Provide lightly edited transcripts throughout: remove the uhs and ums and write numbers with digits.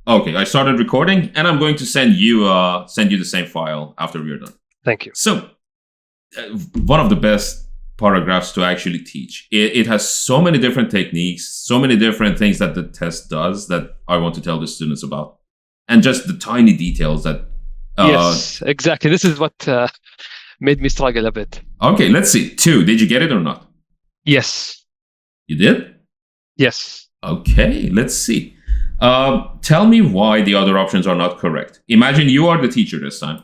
Okay, I started recording, and I'm going to send you the same file after we're done. Thank you. So, one of the best paragraphs to actually teach. It has so many different techniques, so many different things that the test does that I want to tell the students about, and just the tiny details that. Yes, exactly. This is what made me struggle a bit. Okay, let's see. 2. Did you get it or not? Yes. You did? Yes. Okay, let's see. Tell me why the other options are not correct. Imagine you are the teacher this time.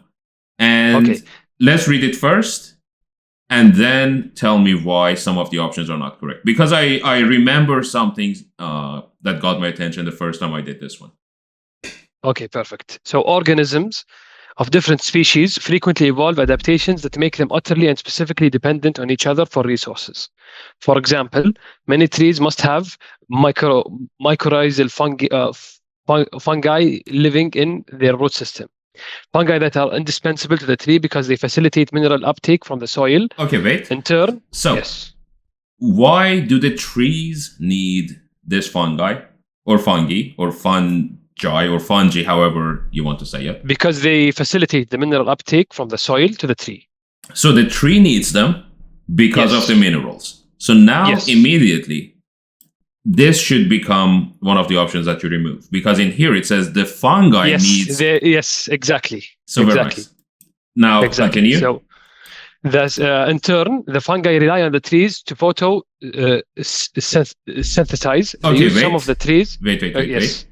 And Okay. Let's read it first, and then tell me why some of the options are not correct. Because I remember something that got my attention the first time I did this one. Okay, perfect. So organisms of different species frequently evolve adaptations that make them utterly and specifically dependent on each other for resources. For example, many trees must have mycorrhizal fungi living in their root system. Fungi that are indispensable to the tree because they facilitate mineral uptake from the soil. Okay, wait. In turn, So, yes. Why do the trees need this fungi or fungi or fungi, however you want to say it? Because they facilitate the mineral uptake from the soil to the tree. So the tree needs them because of the minerals. So now immediately, this should become one of the options that you remove. Because in here it says the fungi needs... Yes, exactly. So very nice. Now continue. So thus, in turn, the fungi rely on the trees to photosynthesize. Okay, wait. Some of the trees... Wait.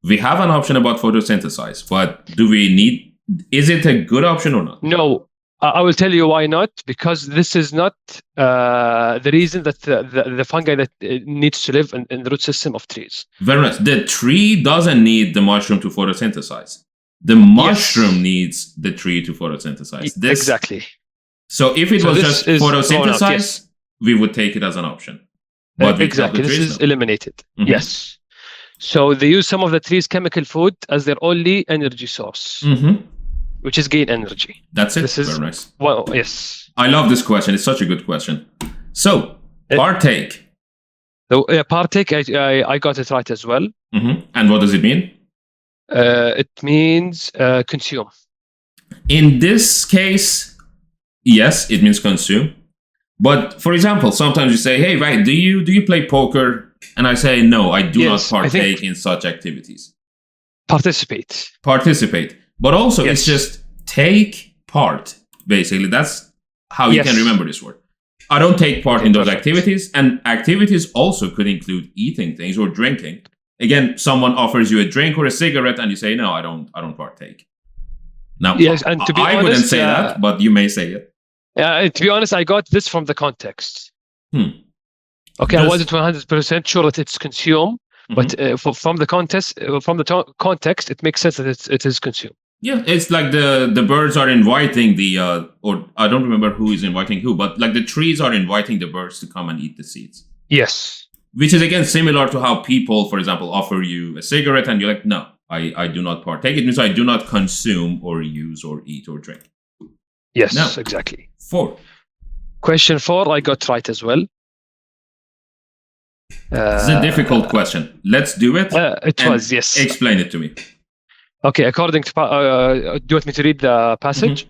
We have an option about photosynthesize, but do we need... Is it a good option or not? No, I will tell you why not. Because this is not the reason that the fungi that needs to live in the root system of trees. Very nice. The tree doesn't need the mushroom to photosynthesize. The mushroom needs the tree to photosynthesize. Exactly. So if it was just photosynthesize, we would take it as an option. But exactly. This is eliminated. Mm-hmm. Yes. So they use some of the tree's chemical food as their only energy source, which is gain energy. That's it. Very nice. Well, yes. I love this question. It's such a good question. So, partake. Partake, I got it right as well. And what does it mean? It means consume. In this case, yes, it means consume. But for example, sometimes you say, "Hey, right, do you play poker?" And I say, "No, I do not partake in such activities." Participate. But also, it's just take part. Basically, that's how you can remember this word. I don't take part in those activities, and activities also could include eating things or drinking. Again, someone offers you a drink or a cigarette, and you say, "No, I don't partake." Now, and to be honest, I wouldn't say that, but you may say it. To be honest, I got this from the context. Okay, I wasn't 100% sure that it's consume, but from the context, it makes sense that it is consume. Yeah, it's like the birds are inviting or I don't remember who is inviting who, but like the trees are inviting the birds to come and eat the seeds. Yes. Which is again similar to how people, for example, offer you a cigarette and you're like, "No, I do not partake." It means I do not consume or use or eat or drink. Yes, exactly. 4. Question 4, I got right as well. It's a difficult question. Let's do it. It was, yes. Explain it to me. Okay, according to... do you want me to read the passage?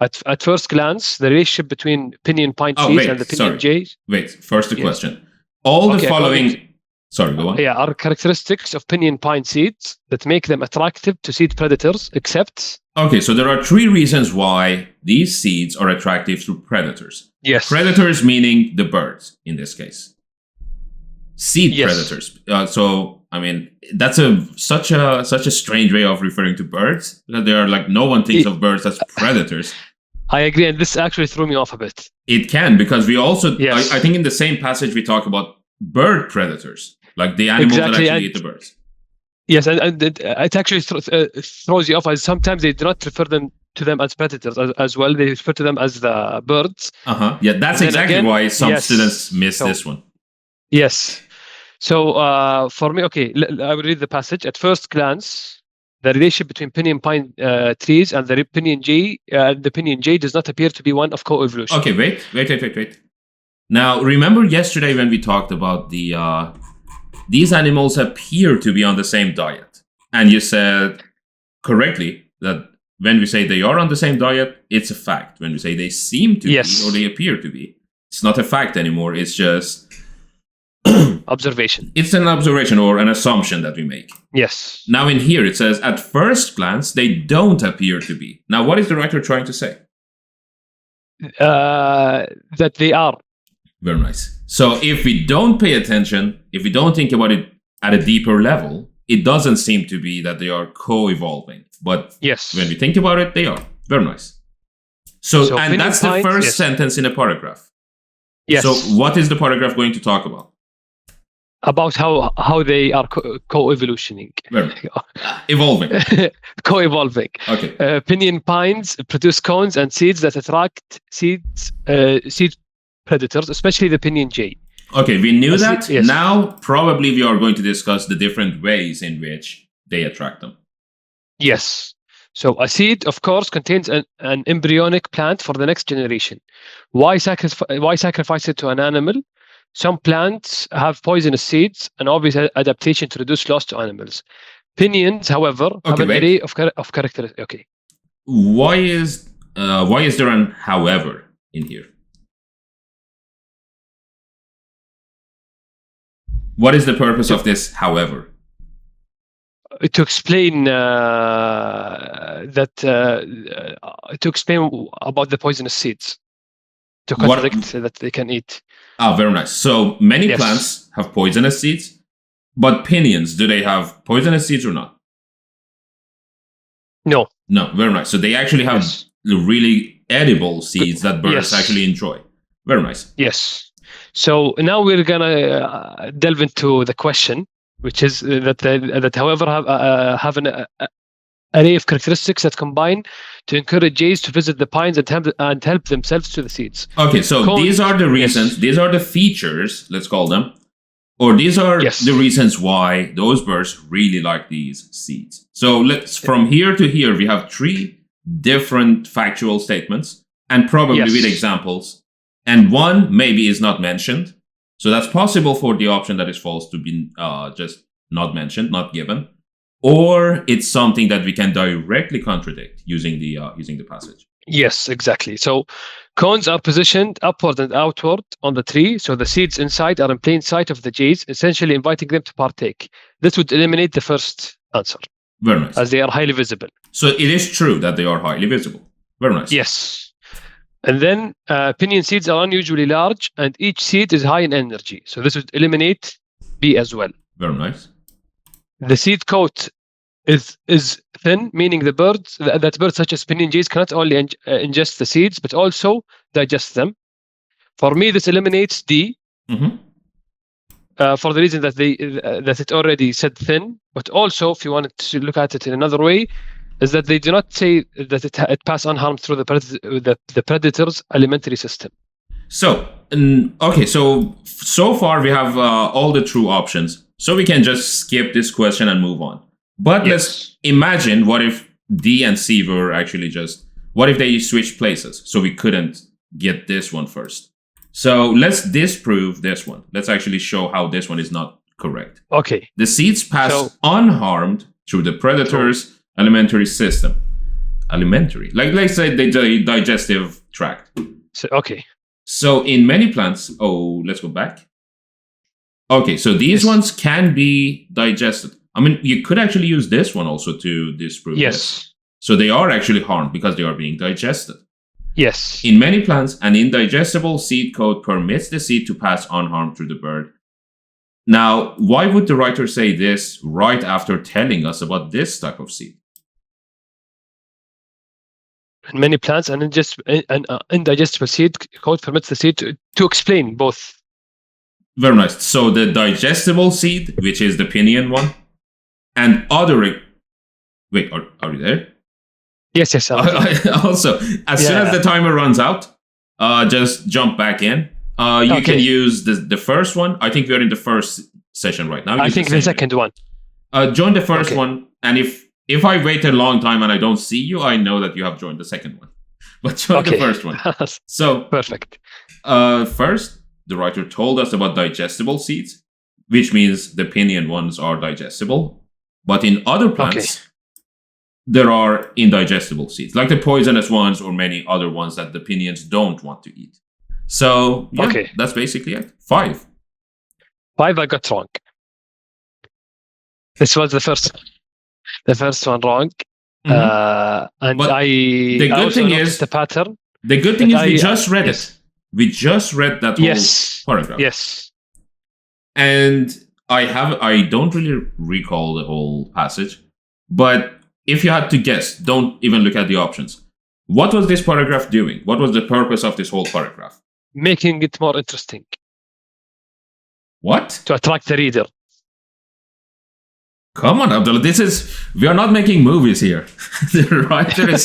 At first glance, the relationship between pinyon pine trees and the pinyon jays... Wait, first the question. All the following... Sorry, go on. Yeah, are characteristics of pinyon pine seeds that make them attractive to seed predators, except... Okay, so there are 3 reasons why these seeds are attractive to predators. Yes. Predators meaning the birds, in this case. Seed predators. So, I mean, that's such a strange way of referring to birds. Because they are like, no one thinks of birds as predators. I agree, and this actually threw me off a bit. It can, because we also... I think in the same passage we talk about bird predators. Like the animals that actually eat the birds. Yes, and it actually throws you off, as sometimes they do not refer to them as predators as well. They refer to them as the birds. Yeah, that's exactly why some students miss this one. Yes. So for me, okay, I will read the passage. At first glance, the relationship between pinyon pine trees and the pinyon jay does not appear to be one of co-evolution. Okay, wait. Now, remember yesterday when we talked about these animals appear to be on the same diet. And you said correctly that when we say they are on the same diet, it's a fact. When we say they seem to be or they appear to be, it's not a fact anymore. It's just observation. It's an observation or an assumption that we make. Yes. Now in here it says, at first glance, they don't appear to be. Now what is the writer trying to say? That they are. Very nice. So if we don't pay attention, if we don't think about it at a deeper level, it doesn't seem to be that they are co-evolving. But when we think about it, they are. Very nice. So and that's the first sentence in a paragraph. Yes. So what is the paragraph going to talk about? About how they are co-evolutioning. Evolving. Co-evolving. Okay. Pinyon pines produce cones and seeds that attract seed predators, especially the pinyon jay. Okay, we knew that. Yes. Now, probably we are going to discuss the different ways in which they attract them. Yes. So a seed, of course, contains an embryonic plant for the next generation. Why sacrifice it to an animal? Some plants have poisonous seeds, an obvious adaptation to reduce loss to animals. Pinions, however, have an array of characteristics. Okay. Why is there an however in here? What is the purpose of this however? To explain to explain about the poisonous seeds. To contradict that they can eat. Ah, very nice. So many plants have poisonous seeds, but pinions, do they have poisonous seeds or not? No. No, very nice. So they actually have really edible seeds that birds actually enjoy. Very nice. Yes. So now we're gonna delve into the question, which is that however have an array of characteristics that combine to encourage jays to visit the pines and help themselves to the seeds. Okay, so these are the reasons, these are the features, let's call them, or these are the reasons why those birds really like these seeds. So from here to here, we have 3 different factual statements and probably with examples. And one maybe is not mentioned. So that's possible for the option that is false to be just not mentioned, not given. Or it's something that we can directly contradict using the passage. Yes, exactly. So cones are positioned upward and outward on the tree, so the seeds inside are in plain sight of the jays, essentially inviting them to partake. This would eliminate the first answer. Very nice. As they are highly visible. So it is true that they are highly visible. Very nice. Yes. And then pinyon seeds are unusually large, and each seed is high in energy. So this would eliminate B as well. Very nice. The seed coat is thin, meaning that birds such as pinyon jays cannot only ingest the seeds, but also digest them. For me, this eliminates D. For the reason that it already said thin, but also, if you wanted to look at it in another way, is that they do not say that it pass unharmed through the predator's alimentary system. So, okay, so far we have all the true options. So we can just skip this question and move on. But let's imagine what if D and C were actually what if they switched places? So we couldn't get this one first. So let's disprove this one. Let's actually show how this one is not correct. Okay. The seeds pass unharmed through the predator's alimentary system. Alimentary. Like let's say the digestive tract. So in many plants, let's go back. Okay, so these ones can be digested. I mean, you could actually use this one also to disprove this. So they are actually harmed because they are being digested. Yes. In many plants, an indigestible seed coat permits the seed to pass unharmed through the bird. Now, why would the writer say this right after telling us about this type of seed? In many plants, an indigestible seed coat permits the seed to explain both. Very nice. So the digestible seed, which is the pinyon one, and other... Wait, are you there? Yes. Also, as soon as the timer runs out, just jump back in. You can use the first one. I think we are in the first session right now. I think the second one. Join the first one, and if I wait a long time and I don't see you, I know that you have joined the second one. But join the first one. So perfect. First, the writer told us about digestible seeds, which means the pinyon ones are digestible. But in other plants, there are indigestible seeds, like the poisonous ones or many other ones that the Pinions don't want to eat. So, yeah, that's basically it. 5. 5 I got wrong. This was the first one wrong. And but the good thing is the pattern. The good thing is we just read it. We just read that whole paragraph. Yes. And I don't really recall the whole passage, but if you had to guess, don't even look at the options. What was this paragraph doing? What was the purpose of this whole paragraph? Making it more interesting. What? To attract the reader. Come on, Abdullah. We are not making movies here. The writer is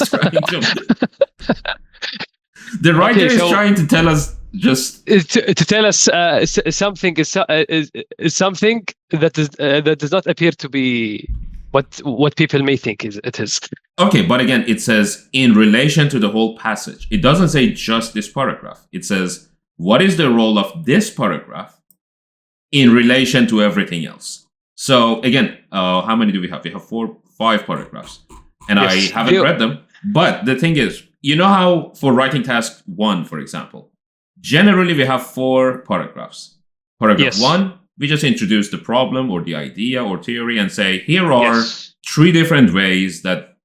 trying to tell us to tell us something is something that does not appear to be what people may think it is. Okay, but again, it says in relation to the whole passage. It doesn't say just this paragraph. It says, what is the role of this paragraph in relation to everything else? So again, how many do we have? We have 5 paragraphs. And I haven't read them. But the thing is, you know how for writing task 1, for example, generally we have 4 paragraphs. Paragraph 1, we just introduce the problem or the idea or theory and say, here are 3 different ways that,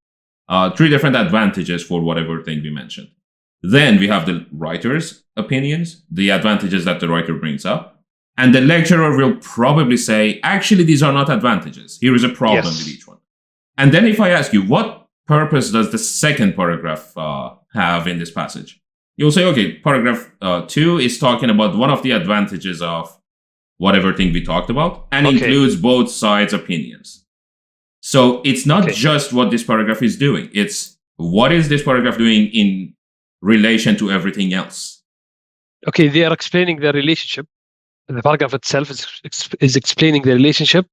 3 different advantages for whatever thing we mentioned. Then we have the writer's opinions, the advantages that the writer brings up. And the lecturer will probably say, actually, these are not advantages. Here is a problem with each one. And then if I ask you, what purpose does the second paragraph have in this passage? You'll say, okay, paragraph 2 is talking about one of the advantages of whatever thing we talked about and includes both sides' opinions. So it's not just what this paragraph is doing. It's what is this paragraph doing in relation to everything else? Okay, they are explaining the relationship. The paragraph itself is explaining the relationship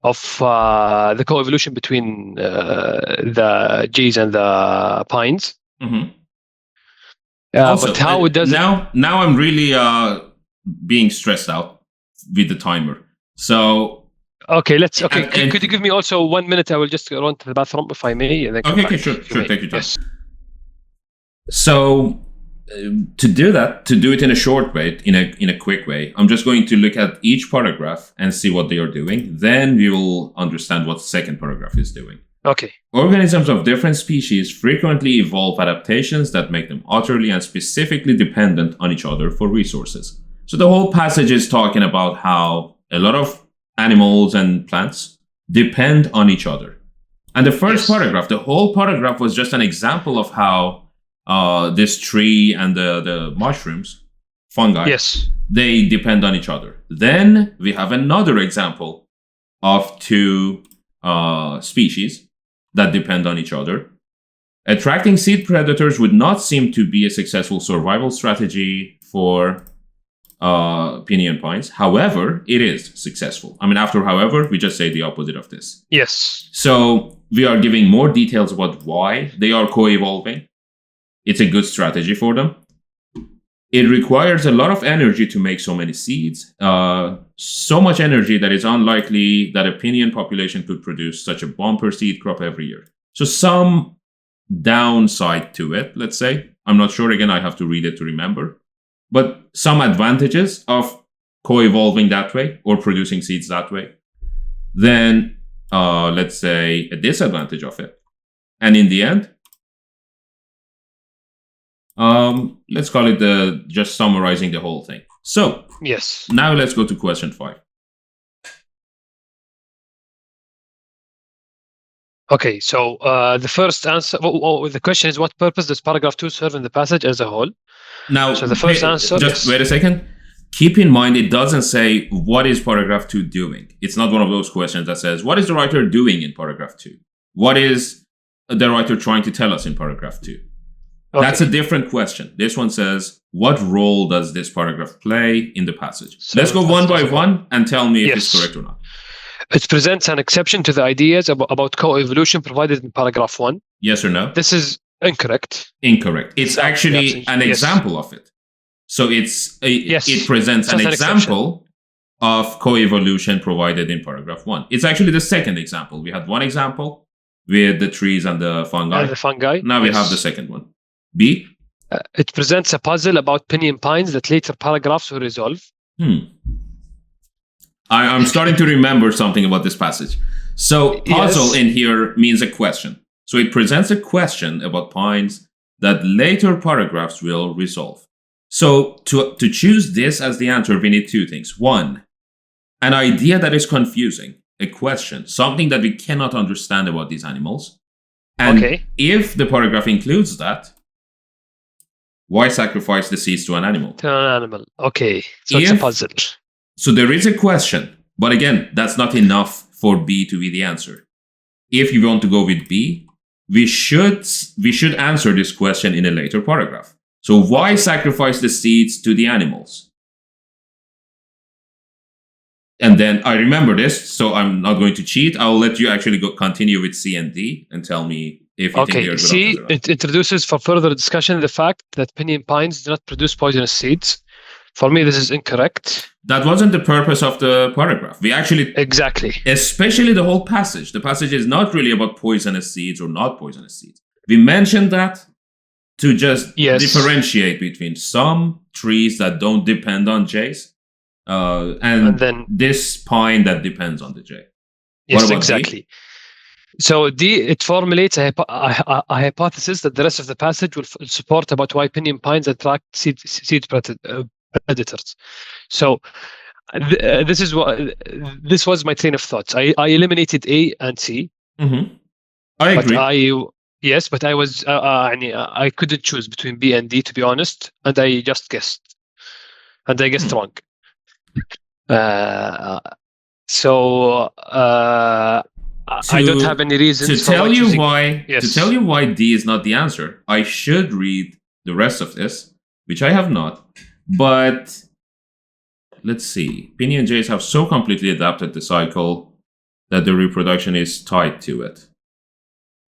of the coevolution between the Gs and the pines. Also, but how it does now I'm really being stressed out with the timer. So could you give me also 1 minute? I will just run to the bathroom if I may. And then sure, take your time. Yes. So to do it in a short way, in a quick way, I'm just going to look at each paragraph and see what they are doing. Then we will understand what the second paragraph is doing. Okay. Organisms of different species frequently evolve adaptations that make them utterly and specifically dependent on each other for resources. So the whole passage is talking about how a lot of animals and plants depend on each other. And the first paragraph, the whole paragraph was just an example of how this tree and the mushrooms, fungi, they depend on each other. Then we have another example of 2 species that depend on each other. Attracting seed predators would not seem to be a successful survival strategy for pinyon pines. However, it is successful. I mean, after however, we just say the opposite of this. Yes. So we are giving more details about why they are co-evolving. It's a good strategy for them. It requires a lot of energy to make so many seeds. So much energy that it's unlikely that a pinyon population could produce such a bumper seed crop every year. So some downside to it, let's say. I'm not sure, again, I have to read it to remember. But some advantages of co-evolving that way or producing seeds that way. Then, let's say, a disadvantage of it. And in the end, let's call it just summarizing the whole thing. So, now let's go to question 5. Okay, so the first answer, the question is, what purpose does paragraph 2 serve in the passage as a whole? Now, so the first answer, just wait a second. Keep in mind, it doesn't say what is paragraph 2 doing. It's not one of those questions that says, what is the writer doing in paragraph 2? What is the writer trying to tell us in paragraph 2? Okay. That's a different question. This one says, what role does this paragraph play in the passage? So let's go one by one and tell me if it's correct or not. It presents an exception to the ideas about co-evolution provided in paragraph 1. Yes or no? This is incorrect. Incorrect. It's actually an example of it. So it presents an example of coevolution provided in paragraph 1. It's actually the second example. We had one example with the trees and the fungi. Now we have the second one. B. It presents a puzzle about pinyon pines that later paragraphs will resolve. I'm starting to remember something about this passage. So puzzle in here means a question. So it presents a question about pines that later paragraphs will resolve. So to choose this as the answer, we need two things. One, an idea that is confusing, a question, something that we cannot understand about these animals. And if the paragraph includes that, why sacrifice the seeds to an animal? To an animal. Okay. So it's a puzzle. So there is a question, but again, that's not enough for B to be the answer. If you want to go with B, we should answer this question in a later paragraph. So why sacrifice the seeds to the animals? And then I remember this, so I'm not going to cheat. I'll let you actually continue with C and D and tell me if you think they're good. C, it introduces for further discussion the fact that pinyon pines do not produce poisonous seeds. For me, this is incorrect. That wasn't the purpose of the paragraph. We actually... Exactly. Especially the whole passage. The passage is not really about poisonous seeds or not poisonous seeds. We mentioned that to just differentiate between some trees that don't depend on jays and then this pine that depends on the jay. Yes, exactly. D? So D, it formulates a hypothesis that the rest of the passage will support about why pinyon pines attract seed predators. So this was my train of thoughts. I eliminated A and C. I agree. But I was I couldn't choose between B and D, to be honest, and I just guessed, and I guessed wrong. I don't have any reasons to tell you why. To tell you why D is not the answer, I should read the rest of this, which I have not. But let's see. Pinyon jays have so completely adapted the cycle that the reproduction is tied to it.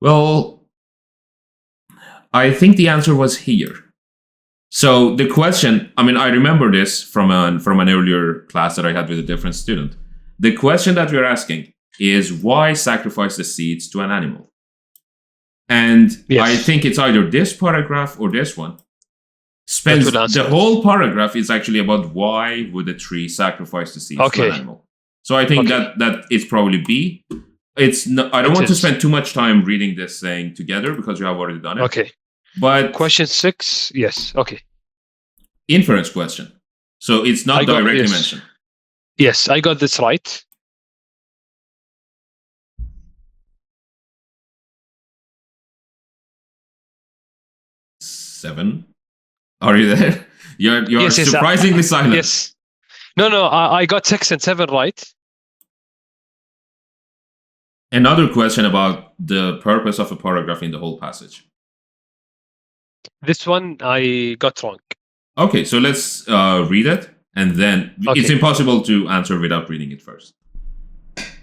Well, I think the answer was here. So the question, I mean, I remember this from an earlier class that I had with a different student. The question that we're asking is why sacrifice the seeds to an animal? And I think it's either this paragraph or this one. The whole paragraph is actually about why would a tree sacrifice the seeds to an animal. So I think that it's probably B. It's not, I don't want to spend too much time reading this thing together because you have already done it. Okay. But question 6, yes. Okay. Inference question. So it's not directly mentioned. Yes, I got this right. Seven. Are you there? You're surprisingly silent. Yes. No, I got 6 and 7 right. Another question about the purpose of a paragraph in the whole passage. This one I got wrong. Okay, so let's read it, and then it's impossible to answer without reading it first.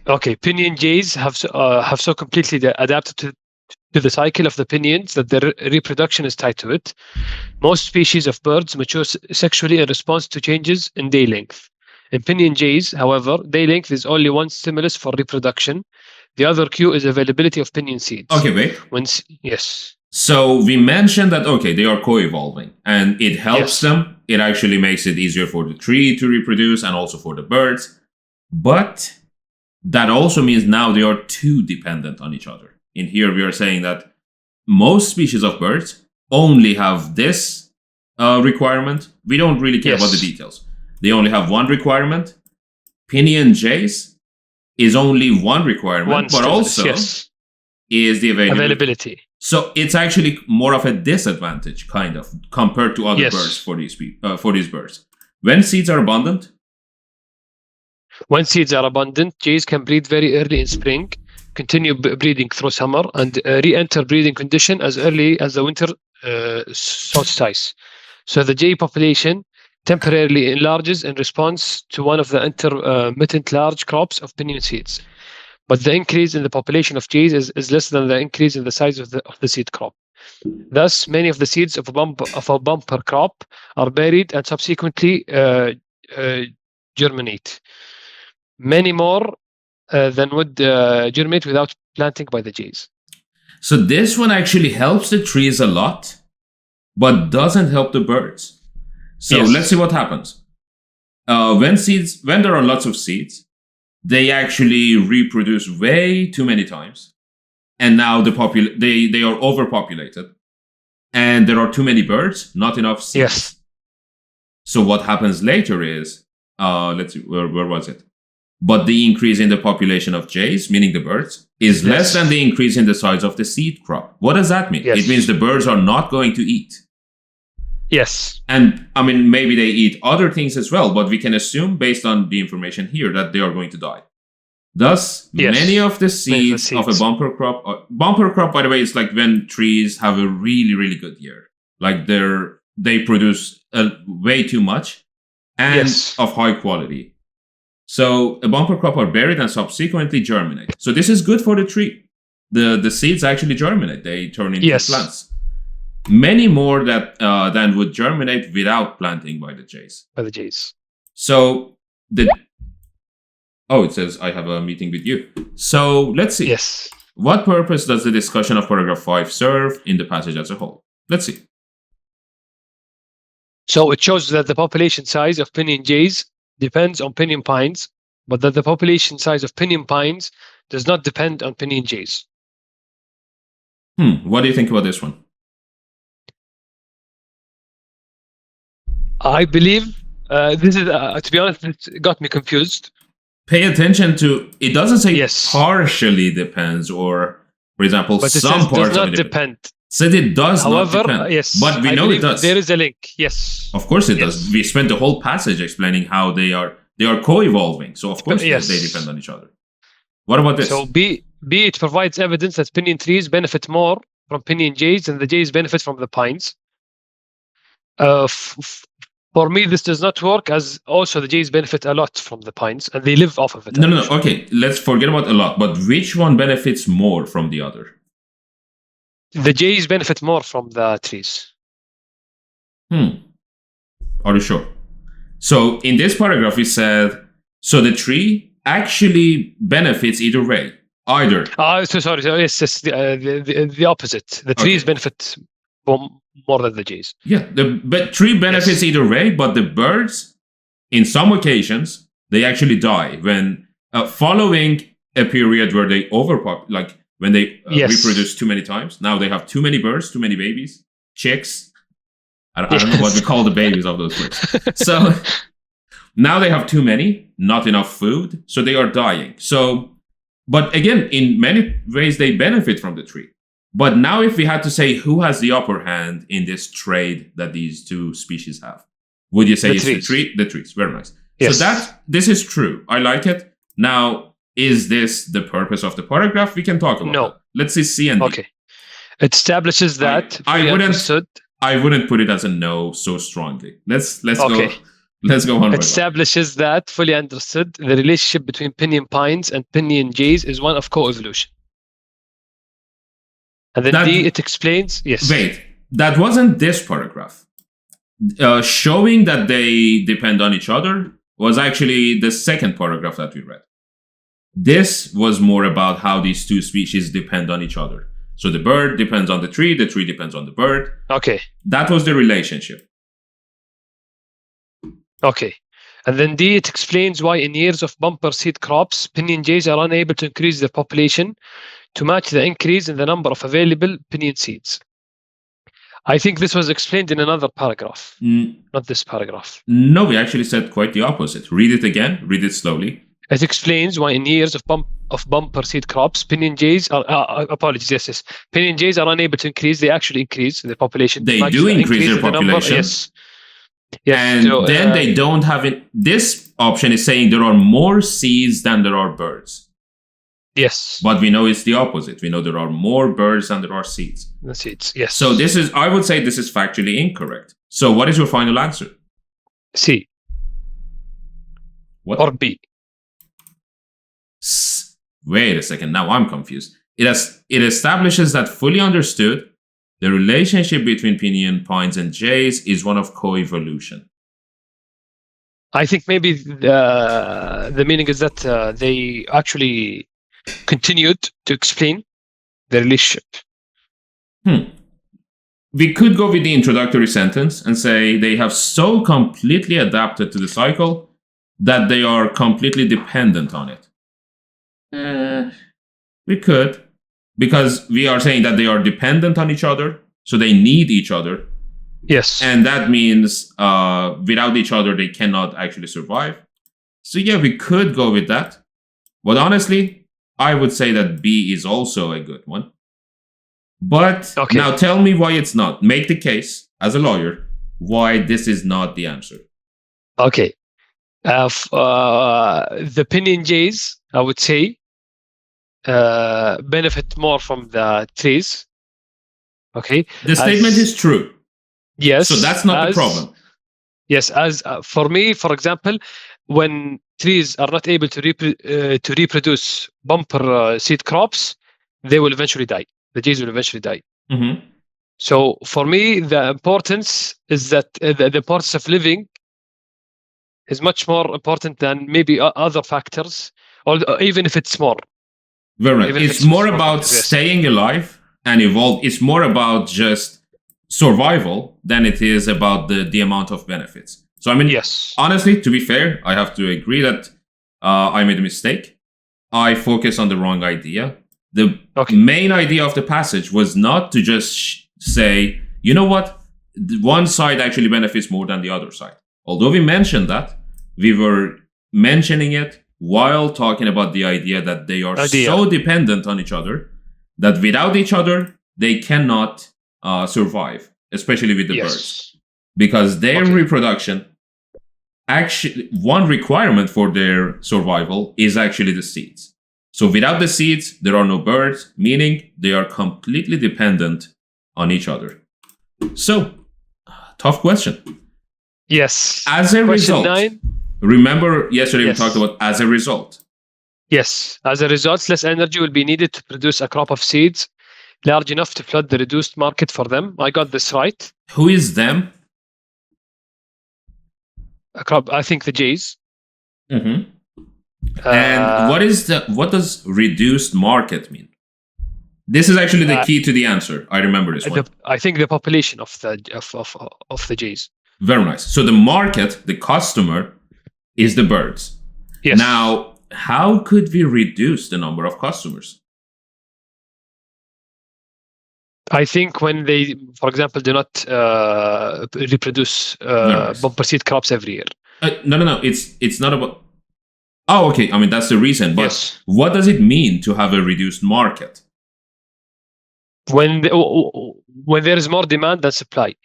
Okay, pinyon jays have so completely adapted to the cycle of the pinions that their reproduction is tied to it. Most species of birds mature sexually in response to changes in day length. In pinyon jays, however, day length is only one stimulus for reproduction. The other cue is availability of pinyon seeds. Okay, wait. Yes. So we mentioned that, they are co-evolving, and it helps them. It actually makes it easier for the tree to reproduce and also for the birds. But that also means now they are too dependent on each other. In here, we are saying that most species of birds only have this requirement. We don't really care about the details. They only have one requirement. Pinyon jays is only one requirement, but also is the availability. So it's actually more of a disadvantage, kind of, compared to other birds for these birds. When seeds are abundant, jays can breed very early in spring, continue breeding through summer, and re-enter breeding condition as early as the winter solstice. So the jay population temporarily enlarges in response to one of the intermittent large crops of pinyon seeds. But the increase in the population of jays is less than the increase in the size of the seed crop. Thus, many of the seeds of a bumper crop are buried and subsequently germinate. Many more than would germinate without planting by the jays. So this one actually helps the trees a lot, but doesn't help the birds. So let's see what happens. When there are lots of seeds, they actually reproduce way too many times, and now they are overpopulated, and there are too many birds, not enough seeds. Yes. So what happens later is, let's see, where was it? But the increase in the population of jays, meaning the birds, is less than the increase in the size of the seed crop. What does that mean? It means the birds are not going to eat. Yes. And I mean, maybe they eat other things as well, but we can assume based on the information here that they are going to die. Thus, many of the seeds of a bumper crop, by the way, is like when trees have a really, really good year. Like they produce way too much and of high quality. So a bumper crop are buried and subsequently germinate. So this is good for the tree. The seeds actually germinate. They turn into plants. Many more than would germinate without planting by the jays. So it says I have a meeting with you. So let's see. Yes. What purpose does the discussion of paragraph 5 serve in the passage as a whole? Let's see. So it shows that the population size of pinyon jays depends on pinyon pines, but that the population size of pinyon pines does not depend on pinyon jays. What do you think about this one? I believe this is, to be honest, it got me confused. Pay attention to, it doesn't say partially depends, or, for example, but some parts does not of it depend. Said it does However, not depend. Yes, but we know it does. There is a link. Yes. Of course it does. We spent the whole passage explaining how they are co-evolving. So of course they depend on each other. What about this? So B, it provides evidence that pinyon trees benefit more from pinyon jays than the jays benefit from the pines. For me, this does not work, as also the jays benefit a lot from the pines and they live off of it. No. Okay, let's forget about a lot. But which one benefits more from the other? The jays benefit more from the trees. Are you sure? So in this paragraph, we said, so the tree actually benefits either way. Either. Sorry. Yes, the opposite. The trees benefit more than the jays. Yeah, the tree benefits either way, but the birds, in some occasions, they actually die when following a period where they overpopulate, when they reproduce too many times. Now they have too many birds, too many babies, chicks. I don't know what we call the babies of those birds. So now they have too many, not enough food, so they are dying. So, but again, in many ways, they benefit from the tree. But now if we had to say who has the upper hand in this trade that these two species have, would you say it's the tree? The trees. Very nice. Yes. So this is true. I like it. Now, is this the purpose of the paragraph? We can talk about that. Let's see C and D. Okay. It establishes that I wouldn't put it as a no so strongly. Let's go. Let's go on. It establishes that, fully understood, the relationship between pinyon pines and pinyon jays is one of co-evolution. And then D, it explains. Yes. Wait, that wasn't this paragraph. Showing that they depend on each other was actually the second paragraph that we read. This was more about how these two species depend on each other. So the bird depends on the tree depends on the bird. Okay. That was the relationship. Okay. And then D, it explains why in years of bumper seed crops, pinyon jays are unable to increase their population to match the increase in the number of available pinyon seeds. I think this was explained in another paragraph, not this paragraph. No, we actually said quite the opposite. Read it again. Read it slowly. It explains why in years of bumper seed crops, pinyon jays are, pinyon jays are unable to increase. They actually increase their population. They do increase their population. Yes. And so, then they don't have it. This option is saying there are more seeds than there are birds. Yes. But we know it's the opposite. We know there are more birds than there are seeds. The seeds, yes. So I would say this is factually incorrect. So what is your final answer? C. What? Or B. Wait a second. Now I'm confused. It establishes that, fully understood, the relationship between pinyon pines and jays is one of co-evolution. I think maybe the meaning is that they actually continued to explain the relationship. We could go with the introductory sentence and say they have so completely adapted to the cycle that they are completely dependent on it. We could, because we are saying that they are dependent on each other, so they need each other. Yes. And that means without each other, they cannot actually survive. So yeah, we could go with that. But honestly, I would say that B is also a good one. But now tell me why it's not. Make the case, as a lawyer, why this is not the answer. Okay. The PNJs, I would say, benefit more from the trees. Okay. The statement is true. Yes. So that's not the problem. Yes. As for me, for example, when trees are not able to reproduce bumper seed crops, they will eventually die. The trees will eventually die. Mm-hmm. So for me, the importance is that the importance of living is much more important than maybe other factors, or even if it's small. Very right. It's more about staying alive and evolve. It's more about just survival than it is about the amount of benefits. So I mean, yes. Honestly, to be fair, I have to agree that I made a mistake. I focused on the wrong idea. The main idea of the passage was not to just say, you know what, one side actually benefits more than the other side. Although we mentioned that, we were mentioning it while talking about the idea that they are so dependent on each other that without each other, they cannot survive, especially with the birds. Because their reproduction, actually, one requirement for their survival is actually the seeds. So without the seeds, there are no birds, meaning they are completely dependent on each other. So, tough question. Yes. As a result, 9. Remember yesterday we talked about as a result. Yes. As a result, less energy will be needed to produce a crop of seeds large enough to flood the reduced market for them. I got this right. Who is them? A crop, I think the Jays. Mm-hmm. And what does reduced market mean? This is actually the key to the answer. I remember this one. I think the population of the Jays. Very nice. So the market, the customer, is the birds. Yes. Now, how could we reduce the number of customers? I think when they, for example, do not reproduce bumper seed crops every year. No. It's not about. Oh, okay. I mean, that's the reason. But what does it mean to have a reduced market? When there is more demand than supply.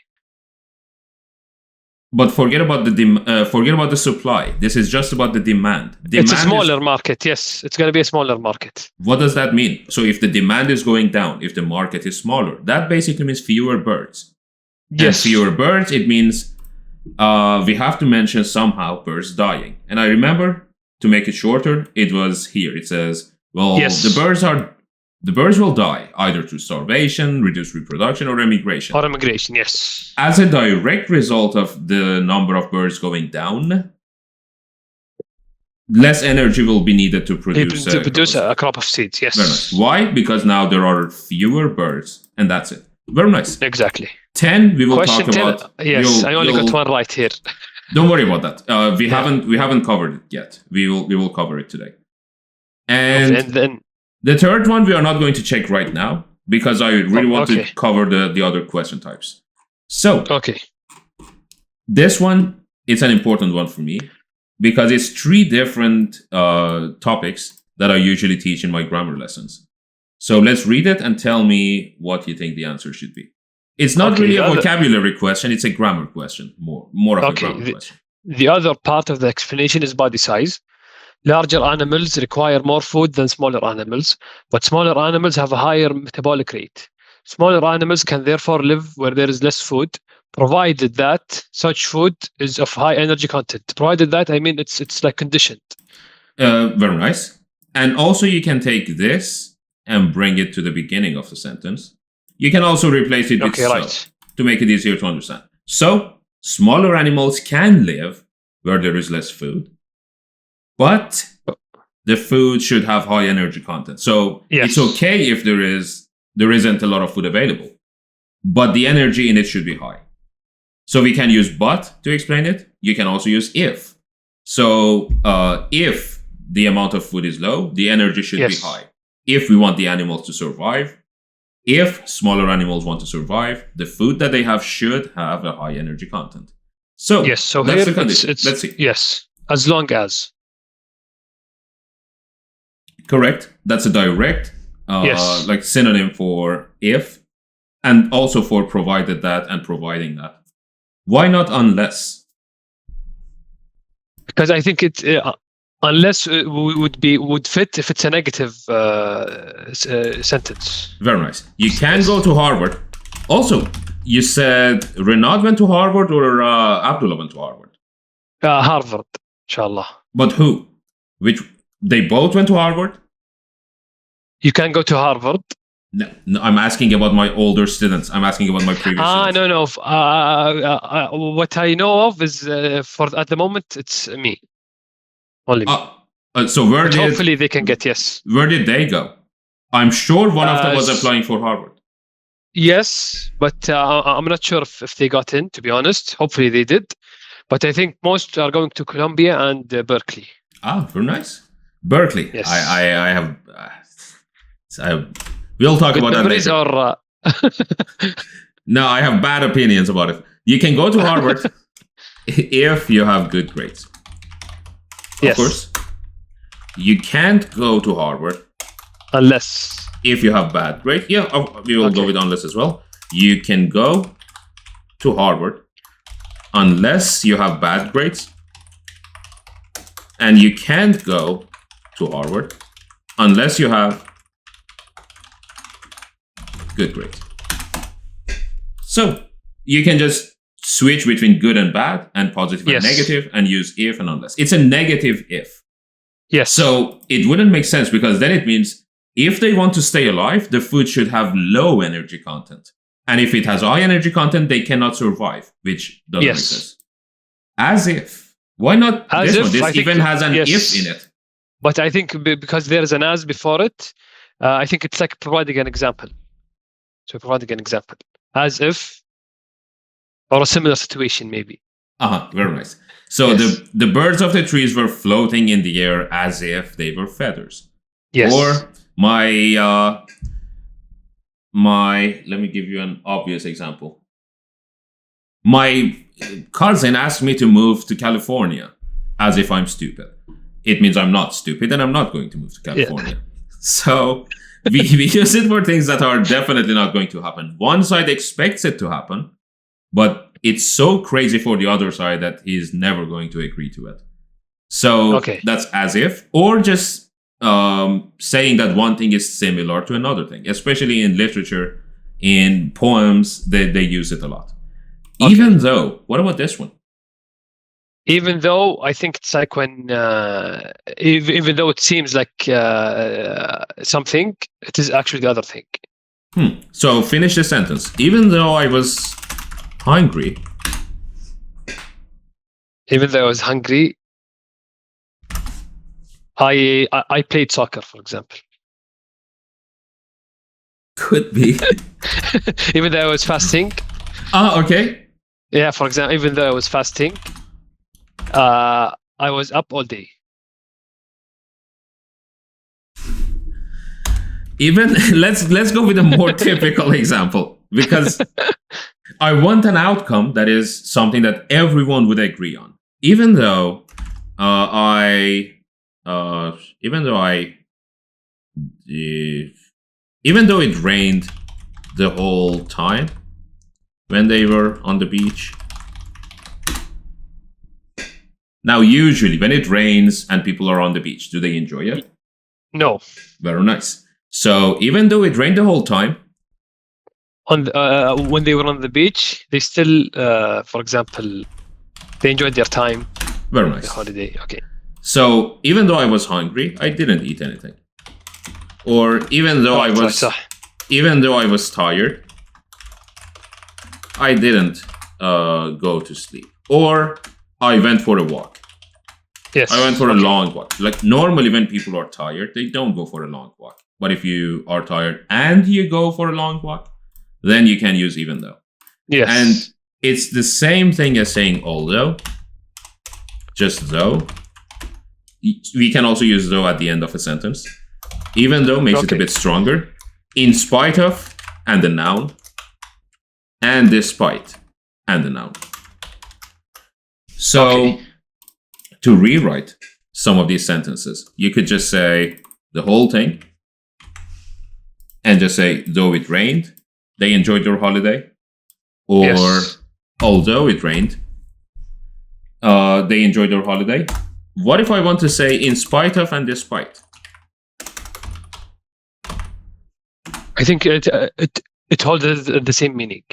But forget about the supply. This is just about the demand. It's a smaller market. Yes, it's going to be a smaller market. What does that mean? So if the demand is going down, if the market is smaller, that basically means fewer birds. Yes. And fewer birds, it means we have to mention somehow birds dying. And I remember, to make it shorter, it was here. It says, well, the birds will die either through starvation, reduced reproduction, or emigration. Or emigration, yes. As a direct result of the number of birds going down, less energy will be needed to produce a crop of seeds, yes. Very nice. Why? Because now there are fewer birds, and that's it. Very nice. Exactly. 10, we will talk about. Yes, I only got one right here. Don't worry about that. We haven't covered it yet. We will cover it today. And then the third one we are not going to check right now because I really want to cover the other question types. So this one, it's an important one for me because it's 3 different topics that I usually teach in my grammar lessons. So let's read it and tell me what you think the answer should be. It's not really a vocabulary question, it's a grammar question, more of a grammar question. The other part of the explanation is body size. Larger animals require more food than smaller animals, but smaller animals have a higher metabolic rate. Smaller animals can therefore live where there is less food, provided that such food is of high energy content. Provided that, I mean, it's like conditioned. Very nice. And also you can take this and bring it to the beginning of the sentence. You can also replace it with so to make it easier to understand. So, smaller animals can live where there is less food. But the food should have high energy content. So it's okay if there isn't a lot of food available, but the energy in it should be high. So we can use but to explain it. You can also use if. So if the amount of food is low, the energy should be high. If we want the animals to survive, if smaller animals want to survive, the food that they have should have a high energy content. So so that's here the condition. Let's see. Yes, as long as. Correct. That's a direct like synonym for if, and also for provided that and providing that. Why not unless? Because I think it unless would fit if it's a negative sentence. Very nice. You can go to Harvard. Also, you said Renat went to Harvard or Abdullah went to Harvard? Harvard, inshallah. But who? Which? They both went to Harvard? You can go to Harvard. No, I'm asking about my older students. I'm asking about my previous students. No. What I know of is at the moment it's me. Only me. So hopefully they can get Where did they go? I'm sure one of them was applying for Harvard. Yes, but I'm not sure if they got in, to be honest. Hopefully they did. But I think most are going to Columbia and Berkeley. Very nice. Berkeley. Yes. We'll talk about that later. Or, No, I have bad opinions about it. You can go to Harvard if you have good grades. Of course. You can't go to Harvard unless if you have bad grades. Yeah, we will go with unless as well. You can go to Harvard unless you have bad grades. And you can't go to Harvard unless you have good grades. So you can just switch between good and bad and positive and negative and use if and unless. It's a negative if. Yes. So it wouldn't make sense because then it means if they want to stay alive, the food should have low energy content. And if it has high energy content, they cannot survive, which doesn't make sense. As if. Why not this one? This even has an if in it. But I think because there's an as before it, I think it's like providing an example. So providing an example. As if, or a similar situation maybe. Very nice. So the birds of the trees were floating in the air as if they were feathers. Yes. Or my let me give you an obvious example. My cousin asked me to move to California as if I'm stupid. It means I'm not stupid and I'm not going to move to California. So we use it for things that are definitely not going to happen. One side expects it to happen, but it's so crazy for the other side that he's never going to agree to it. So that's as if, or just saying that one thing is similar to another thing, especially in literature, in poems, they use it a lot. Even though, what about this one? Even though, I think it's like when, even though it seems like something, it is actually the other thing. So finish the sentence. Even though I was hungry. Even though I was hungry, I played soccer, for example. Could be. Even though I was fasting. Okay. Yeah, for example, even though I was fasting, I was up all day. Even let's go with a more typical example, because I want an outcome that is something that everyone would agree on. Even though it rained the whole time when they were on the beach. Now, usually when it rains and people are on the beach, do they enjoy it? No. Very nice. So even though it rained the whole time, when they were on the beach, they still, for example, they enjoyed their time. Very nice. The holiday. Okay. So even though I was hungry, I didn't eat anything. Or even though I was tired, I didn't go to sleep. Or I went for a walk. Yes. I went for a long walk. Like normally when people are tired, they don't go for a long walk. But if you are tired and you go for a long walk, then you can use even though. Yes. And it's the same thing as saying although, just though. We can also use though at the end of a sentence. Even though makes it a bit stronger. In spite of, and the noun. And despite, and the noun. So, to rewrite some of these sentences, you could just say the whole thing. And just say, though it rained, they enjoyed their holiday. Or, although it rained, they enjoyed their holiday. What if I want to say in spite of and despite? I think it holds the same meaning.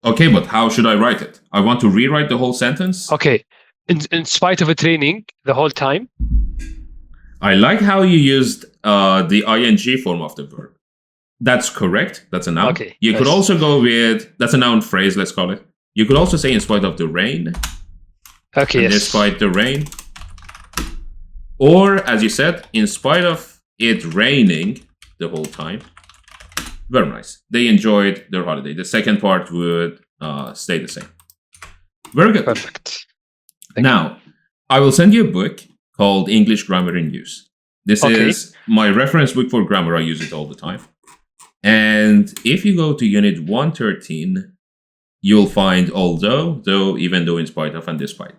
Okay, but how should I write it? I want to rewrite the whole sentence. Okay, in spite of it raining the whole time. I like how you used the ing form of the verb. That's correct. That's a noun. Okay. You could also go with, that's a noun phrase, let's call it. You could also say in spite of the rain. Okay, yes. Despite the rain. Or, as you said, in spite of it raining the whole time. Very nice. They enjoyed their holiday. The second part would stay the same. Very good. Perfect. Now, I will send you a book called English Grammar in Use. This is my reference book for grammar. I use it all the time. And if you go to Unit 113, you'll find although, though, even though, in spite of, and despite.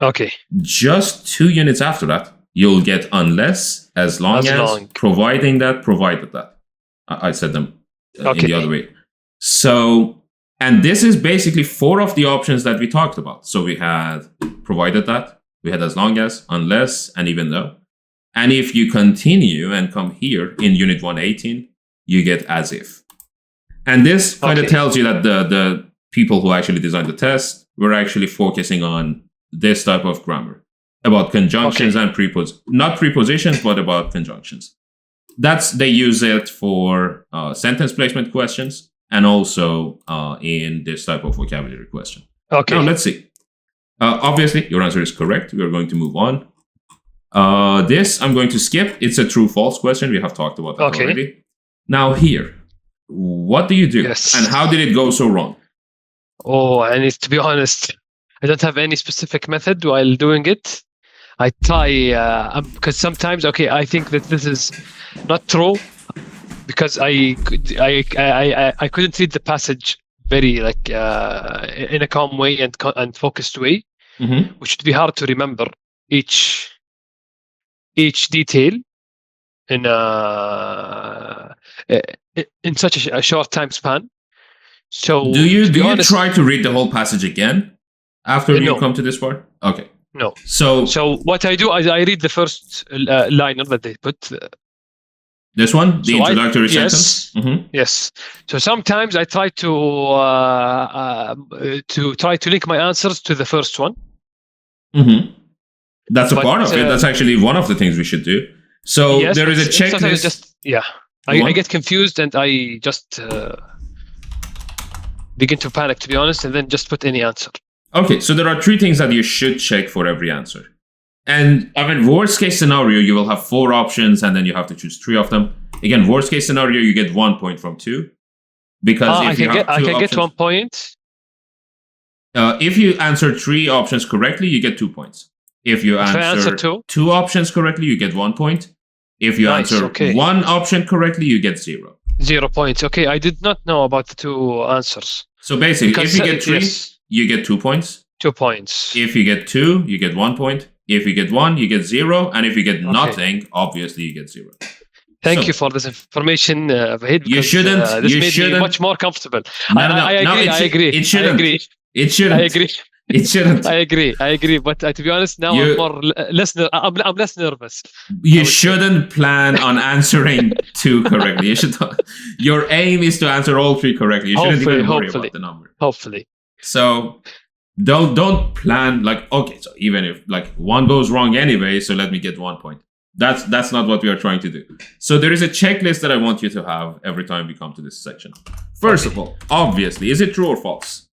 Okay. Just 2 units after that, you'll get unless, as long as, providing that, provided that. I said them in the other way. So, and this is basically 4 of the options that we talked about. So we had provided that, we had as long as, unless, and even though. And if you continue and come here in Unit 118, you get as if. And this kind of tells you that the people who actually designed the test were actually focusing on this type of grammar. About conjunctions and not prepositions, but about conjunctions. They use it for sentence placement questions and also in this type of vocabulary question. Okay. Now let's see. Obviously, your answer is correct. We are going to move on. This I'm going to skip. It's a true-false question. We have talked about that already. Now here, what do you do? Yes. And how did it go so wrong? Oh, and to be honest, I don't have any specific method while doing it. I try because sometimes, I think that this is not true because I couldn't read the passage very in a calm way and focused way, which would be hard to remember each detail in such a short time span. So do you try to read the whole passage again after you come to this part? Okay. No. So what I do is I read the first liner that they put. This one, the introductory sentence. Yes. So sometimes I try to link my answers to the first one. That's a part of it. That's actually one of the things we should do. So there is a checklist. I get confused and I just begin to panic, to be honest, and then just put any answer. Okay, so there are 3 things that you should check for every answer. And I mean, worst case scenario, you will have 4 options and then you have to choose 3 of them. Again, worst case scenario, you get 1 point from 2. Because I can get 1 point. If you answer 3 options correctly, you get 2 points. If you answer 2 options correctly, you get 1 point. If you answer 1 option correctly, you get 0. 0 points. Okay, I did not know about the 2 answers. So basically, if you get 3, you get 2 points. 2 points. If you get 2, you get 1 point. If you get 1, you get 0. And if you get nothing, obviously you get 0. Thank you for this information, Vahid. You shouldn't. This made me much more comfortable. I agree. It shouldn't. It shouldn't. I agree. It shouldn't. I agree. But to be honest, now I'm less nervous. You shouldn't plan on answering 2 correctly. Your aim is to answer all 3 correctly. You shouldn't even worry about the number. Hopefully. So don't plan so even if 1 goes wrong anyway, so let me get 1 point. That's not what we are trying to do. So there is a checklist that I want you to have every time we come to this section. First of all, obviously, is it true or false?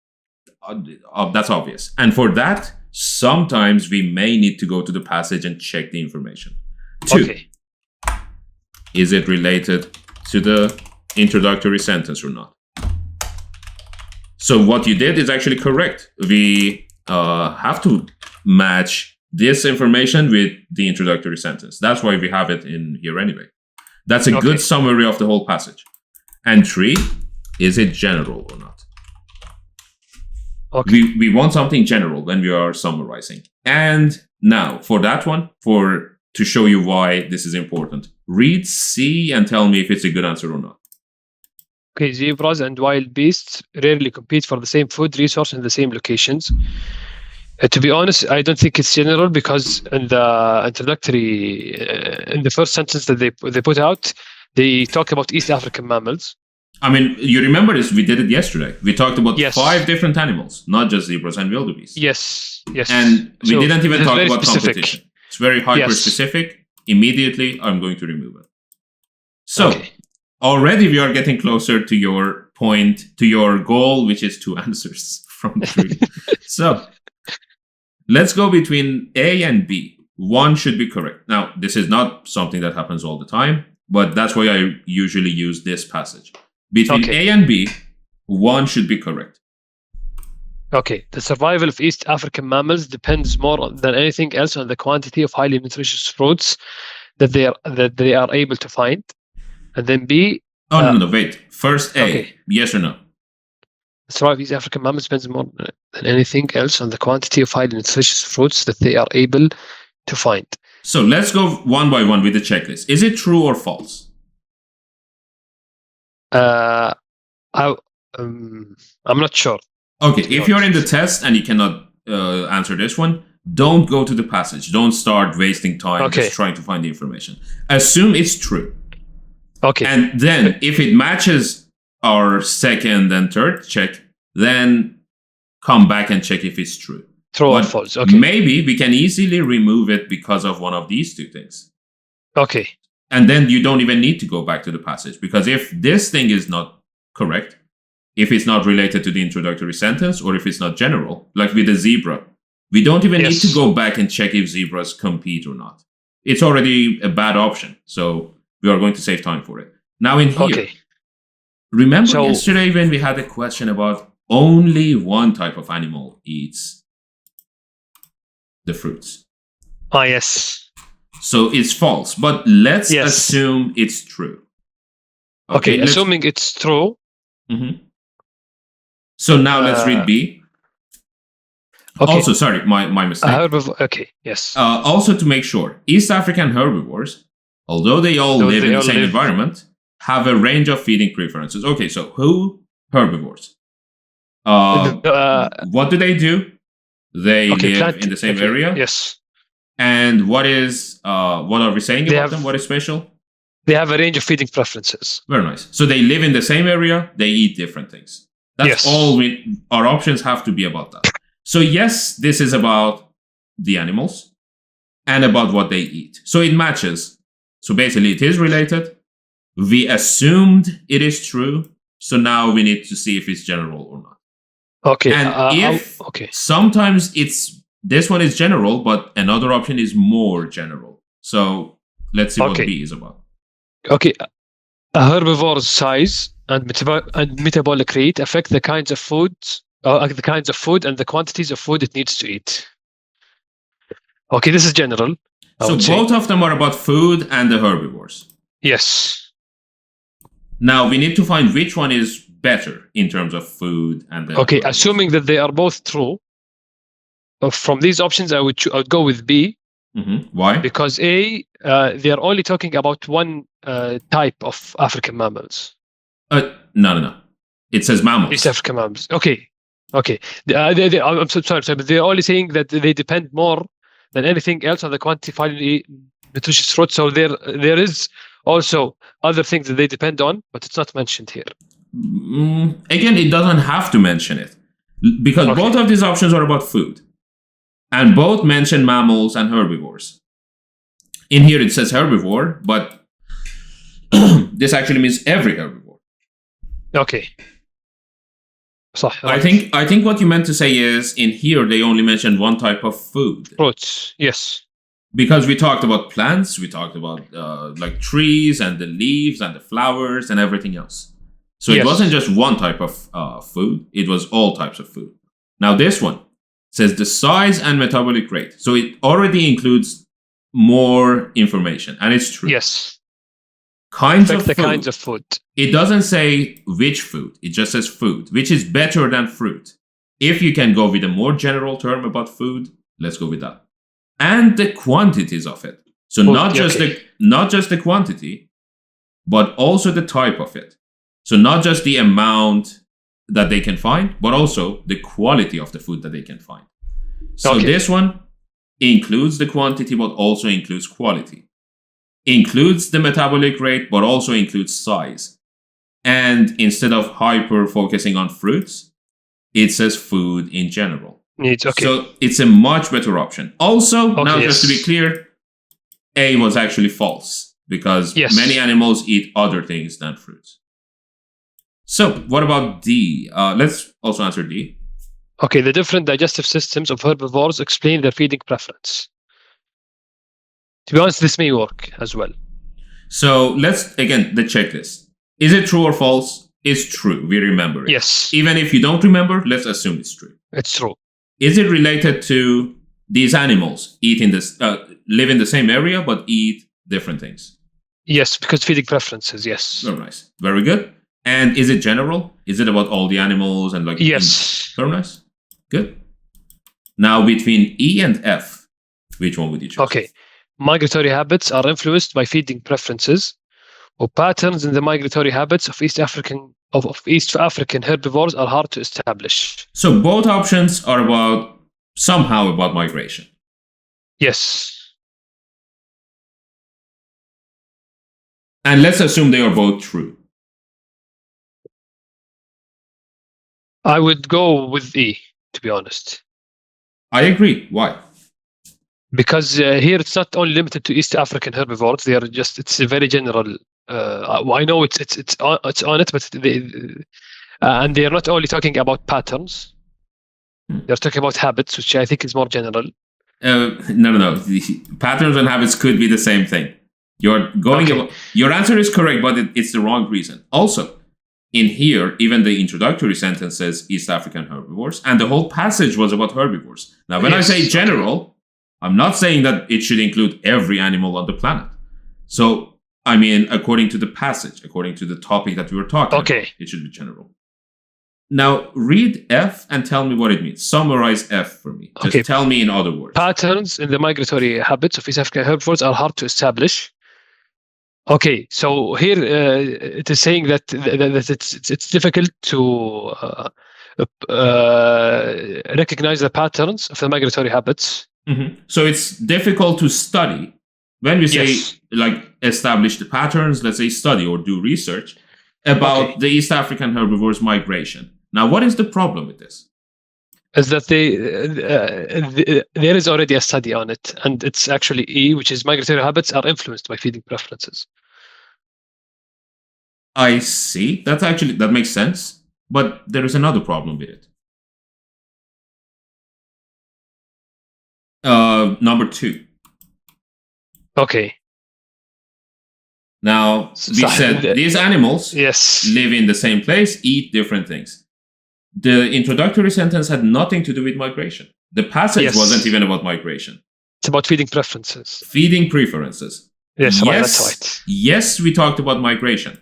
That's obvious. And for that, sometimes we may need to go to the passage and check the information. 2, Okay. is it related to the introductory sentence or not? So what you did is actually correct. We have to match this information with the introductory sentence. That's why we have it in here anyway. That's a good summary of the whole passage. And 3, is it general or not? Okay. We want something general when we are summarizing. And now for that one, to show you why this is important, read C and tell me if it's a good answer or not. Okay, zebras and wild beasts rarely compete for the same food resource in the same locations. To be honest, I don't think it's general, because in the introductory, in the first sentence that they put out, they talk about East African mammals. I mean, you remember this, we did it yesterday. We talked about 5 different animals, not just zebras and wildebeest. Yes. And we didn't even talk about specific. competition. It's very hyper-specific. Immediately, I'm going to remove it. So, already we are getting closer to your point, to your goal, which is 2 answers from 3. So, let's go between A and B. 1 should be correct. Now, this is not something that happens all the time, but that's why I usually use this passage. Between A and B, 1 should be correct. Okay. The survival of East African mammals depends more than anything else on the quantity of highly nutritious fruits that they are able to find. And then B. No, wait. First A. Yes or no? The survival of East African mammals depends more than anything else on the quantity of highly nutritious fruits that they are able to find. So let's go one by one with the checklist. Is it true or false? I'm not sure. Okay, if you're in the test and you cannot answer this one, don't go to the passage. Don't start wasting time just trying to find the information. Assume it's true. Okay. And then if it matches our second and third check, then come back and check if it's true. True or false. Okay. Maybe we can easily remove it because of one of these 2 things. Okay. And then you don't even need to go back to the passage, because if this thing is not correct, if it's not related to the introductory sentence, or if it's not general, like with the zebra, we don't even need to go back and check if zebras compete or not. It's already a bad option, so we are going to save time for it. Now in here, remember yesterday when we had a question about only one type of animal eats the fruits? Yes. So it's false, but let's assume it's true. Okay, assuming it's true. So now let's read B. Also, sorry, my mistake. Okay, yes. Also, to make sure, East African herbivores, although they all live in the same environment, have a range of feeding preferences. Okay, so who herbivores? What do they do? They live in the same area. Yes. And what are we saying about them? What is special? They have a range of feeding preferences. Very nice. So they live in the same area. They eat different things. That's all our options have to be about that. So yes, this is about the animals and about what they eat. So it matches. So basically it is related. We assumed it is true. So now we need to see if it's general or not. Okay. And sometimes this one is general, but another option is more general. So let's see what B is about. Okay. A herbivore's size and metabolic rate affect the kinds of food and the quantities of food it needs to eat. Okay, this is general. So both of them are about food and the herbivores. Yes. Now we need to find which one is better in terms of food and the herbivores. Assuming that they are both true, from these options I would go with B. Why? Because A, they are only talking about one type of African mammals. No. It says mammals. East African mammals. Okay. I'm so sorry, but they're only saying that they depend more than anything else on the quantified nutritious fruit. So there is also other things that they depend on, but it's not mentioned here. Again, it doesn't have to mention it, because both of these options are about food. And both mention mammals and herbivores. In here it says herbivore, but this actually means every herbivore. Okay. صح. I think what you meant to say is in here they only mentioned one type of food. Fruits. Yes. Because we talked about plants, we talked about like trees and the leaves and the flowers and everything else. So it wasn't just one type of food, it was all types of food. Now this one says the size and metabolic rate. So it already includes more information, and it's true. Yes. Kinds of the food. kinds of food. It doesn't say which food, it just says food, which is better than fruit. If you can go with a more general term about food, let's go with that. And the quantities of it. So not just the quantity, but also the type of it. So not just the amount that they can find, but also the quality of the food that they can find. So this one includes the quantity, but also includes quality. Includes the metabolic rate, but also includes size. And instead of hyper focusing on fruits, it says food in general. So it's a much better option. Also, now just to be clear, A was actually false because many animals eat other things than fruits. So what about D? Let's also answer D. Okay, the different digestive systems of herbivores explain their feeding preference. To be honest, this may work as well. So let's, again, the checklist. Is it true or false? It's true. We remember it. Yes. Even if you don't remember, let's assume it's true. It's true. Is it related to these animals live in the same area but eat different things? Yes, because feeding preferences, yes. Very nice. Very good. And is it general? Is it about all the animals and like? Yes. Very nice. Good. Now between E and F, which one would you choose? Okay. Migratory habits are influenced by feeding preferences or patterns in the migratory habits of East African herbivores are hard to establish. So both options are somehow about migration. Yes. And let's assume they are both true. I would go with E, to be honest. I agree. Why? Because here it's not only limited to East African herbivores. They are it's a very general. I know it's on it, but and they are not only talking about patterns. They're talking about habits, which I think is more general. No. The patterns and habits could be the same thing. Your answer is correct, but it's the wrong reason. Also, in here, even the introductory sentence says East African herbivores, and the whole passage was about herbivores. Now, when I say general, I'm not saying that it should include every animal on the planet. So, I mean, according to the passage, according to the topic that we were talking about, it should be general. Now, read F and tell me what it means. Summarize F for me. Just tell me in other words. Patterns in the migratory habits of East African herbivores are hard to establish. Okay, so here it is saying that it's difficult to recognize the patterns of the migratory habits. Mm-hmm. So it's difficult to study. When we say like establish the patterns, let's say study or do research about the East African herbivores migration. Now, what is the problem with this? Is that there is already a study on it, and it's actually E, which is migratory habits are influenced by feeding preferences. I see. That makes sense. But there is another problem with it. Number 2. Okay. Now, we said these animals live in the same place, eat different things. The introductory sentence had nothing to do with migration. The passage wasn't even about migration. It's about feeding preferences. Feeding preferences. Yes, that's right. Yes, we talked about migration.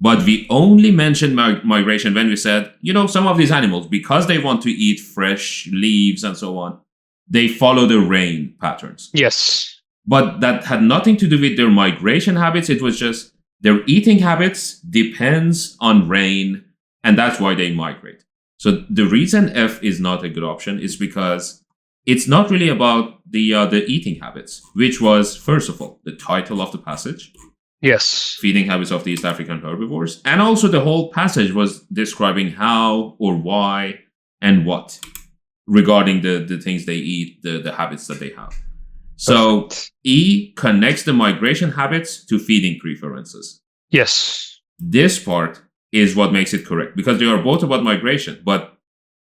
But we only mentioned migration when we said, some of these animals, because they want to eat fresh leaves and so on, they follow the rain patterns. Yes. But that had nothing to do with their migration habits. It was just their eating habits depends on rain, and that's why they migrate. So the reason F is not a good option is because it's not really about the eating habits, which was, first of all, the title of the passage. Yes. Feeding habits of the East African herbivores. And also the whole passage was describing how or why and what regarding the things they eat, the habits that they have. So E connects the migration habits to feeding preferences. Yes. This part is what makes it correct because they are both about migration, but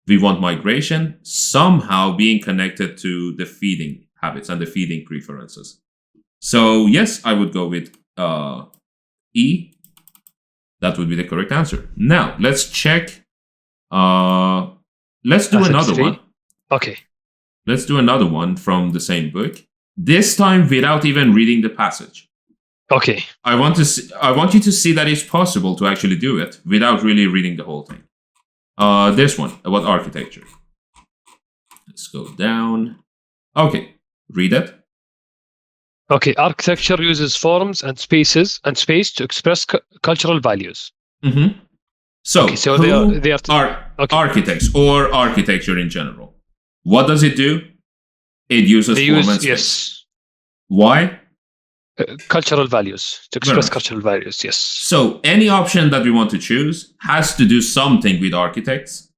we want migration somehow being connected to the feeding habits and the feeding preferences. So yes, I would go with E. That would be the correct answer. Now, let's check. Let's do another one. Okay. Let's do another one from the same book. This time without even reading the passage. Okay. I want you to see that it's possible to actually do it without really reading the whole thing. This one about architecture. Let's go down. Okay, read it. Okay, architecture uses forms and space to express cultural values. Mm-hmm. So they are architects or architecture in general. What does it do? It uses form and space. Yes. Why? Cultural values, to express cultural values, yes. So any option that we want to choose has to do something with architects,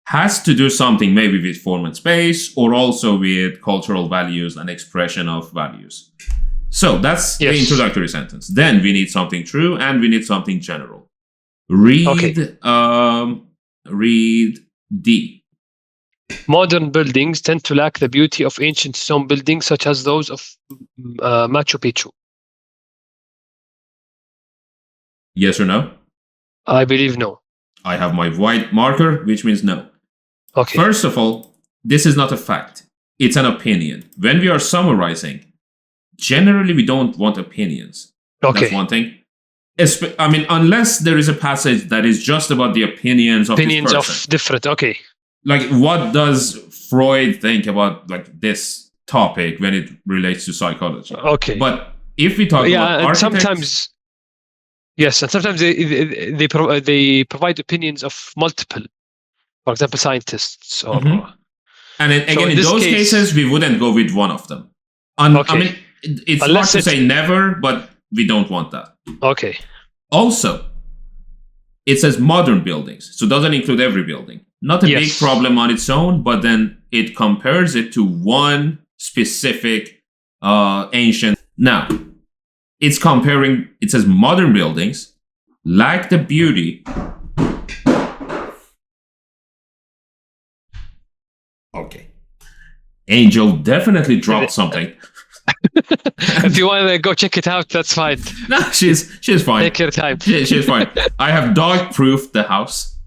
has to do something maybe with form and space, or also with cultural values and expression of values. So that's the introductory sentence. Then we need something true and we need something general. Read D. Modern buildings tend to lack the beauty of ancient stone buildings such as those of Machu Picchu. Yes or no? I believe no. I have my white marker, which means no. Okay. First of all, this is not a fact. It's an opinion. When we are summarizing, generally we don't want opinions. Okay. That's one thing. I mean, unless there is a passage that is just about the opinions of this person. Of different, okay. Like, what does Freud think about like this topic when it relates to psychology? Okay. But if we talk about architects... and sometimes they provide opinions of multiple, for example, scientists. Or, And again, in those cases, we wouldn't go with one of them. I mean, it's hard to say never, but we don't want that. Okay. Also, it says modern buildings, so it doesn't include every building. Not a big problem on its own, but then it compares it to one specific ancient. Now, it's comparing, it says modern buildings lack the beauty. Okay. Angel definitely dropped something. If you want to go check it out, that's fine. No, she's fine. Take your time. She's fine. I have dog-proofed the house.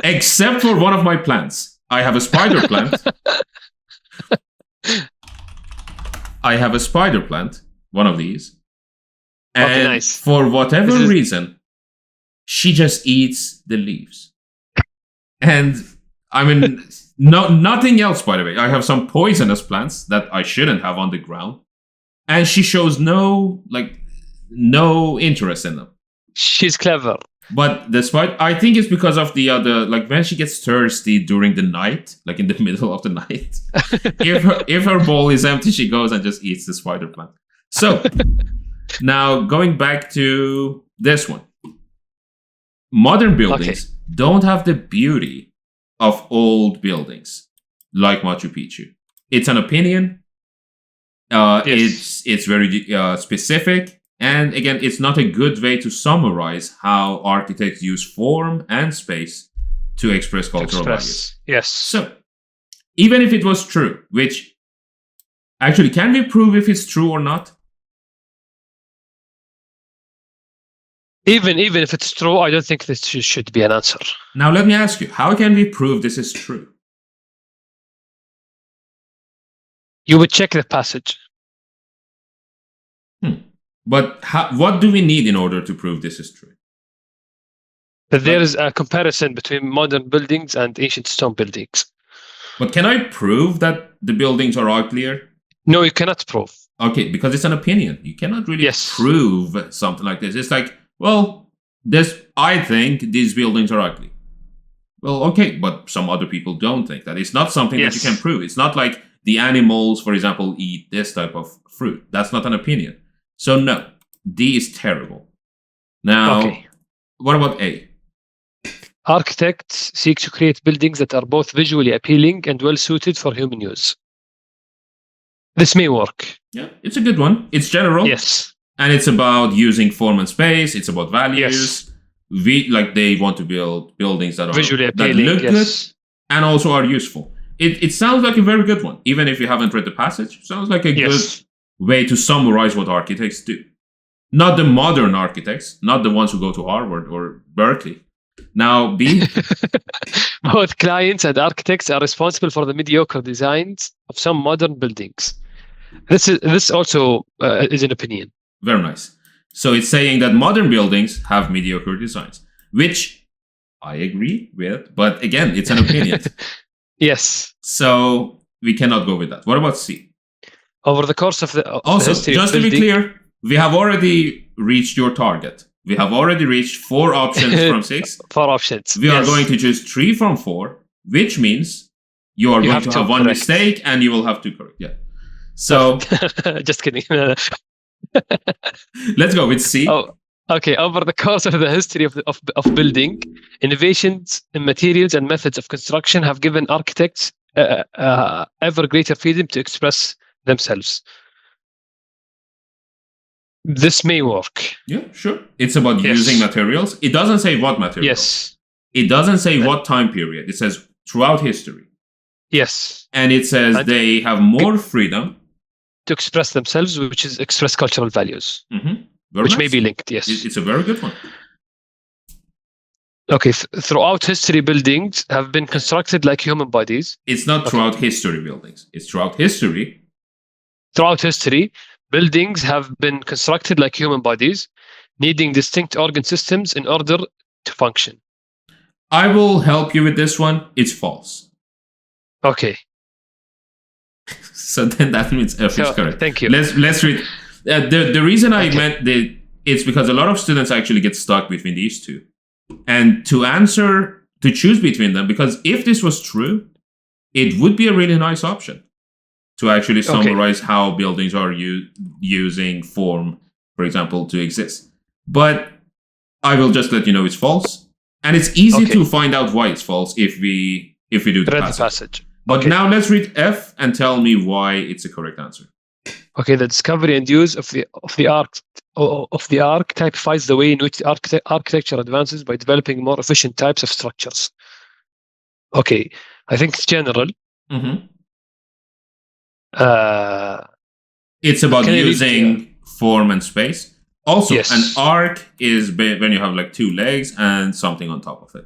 Except for one of my plants. I have a spider plant. I have a spider plant, one of these. And for whatever reason, she just eats the leaves. And I mean, nothing else, by the way. I have some poisonous plants that I shouldn't have on the ground. And she shows no interest in them. She's clever. But despite, I think it's because of the other, like when she gets thirsty during the night, like in the middle of the night, if her bowl is empty, she goes and just eats the spider plant. So now going back to this one, modern buildings don't have the beauty of old buildings like Machu Picchu. It's an opinion. It's very specific. And again, it's not a good way to summarize how architects use form and space to express cultural values. Yes. So, even if it was true, which actually, can we prove if it's true or not? Even if it's true, I don't think this should be an answer. Now, let me ask you, how can we prove this is true? You would check the passage. But what do we need in order to prove this is true? That there is a comparison between modern buildings and ancient stone buildings. But can I prove that the buildings are uglier? No, you cannot prove. Okay, because it's an opinion. You cannot really prove something like this. It's like, well, I think these buildings are ugly. Well, okay, but some other people don't think that. It's not something that you can prove. It's not like the animals, for example, eat this type of fruit. That's not an opinion. So no, D is terrible. Now, what about A? Architects seek to create buildings that are both visually appealing and well suited for human use. This may work. Yeah, it's a good one. It's general. Yes. And it's about using form and space. It's about values. they want to build buildings that are visually appealing, that look yes. good and also are useful. It sounds like a very good one, even if you haven't read the passage. Sounds like a good way to summarize what architects do. Not the modern architects, not the ones who go to Harvard or Berkeley. Now, B. Both clients and architects are responsible for the mediocre designs of some modern buildings. This also is an opinion. Very nice. So it's saying that modern buildings have mediocre designs, which I agree with, but again, it's an opinion. Yes. So we cannot go with that. What about C? Over the course of the history just of to be building, clear, we have already reached your target. We have already reached 4 options from 6. 4 options. We are going to choose 3 from 4, which means you are going to have 1 mistake and you will have to correct. Yeah. So just kidding. Let's go with C. Oh, okay. Over the course of the history of building, innovations in materials and methods of construction have given architects ever greater freedom to express themselves. This may work. Yeah, sure. It's about using materials. It doesn't say what materials. Yes. It doesn't say what time period. It says throughout history. Yes. And it says they have more freedom to express themselves, which is express cultural values, which may be linked. Yes. It's a very good one. Okay. Throughout history, buildings have been constructed like human bodies. It's not throughout history buildings. It's throughout history. Throughout history, buildings have been constructed like human bodies, needing distinct organ systems in order to function. I will help you with this one. It's false. Okay. So then that means F is correct. Thank you. Let's read. The reason I meant it's because a lot of students actually get stuck between these two. And to choose between them, because if this was true, it would be a really nice option to actually summarize how buildings are using form, for example, to exist. But I will just let you know it's false. And it's easy to find out why it's false if we do the passage. But now let's read F and tell me why it's a correct answer. Okay, the discovery and use of the arc typifies the way in which architecture advances by developing more efficient types of structures. Okay, I think it's general. It's about using form and space. Also, an arc is when you have like 2 legs and something on top of it.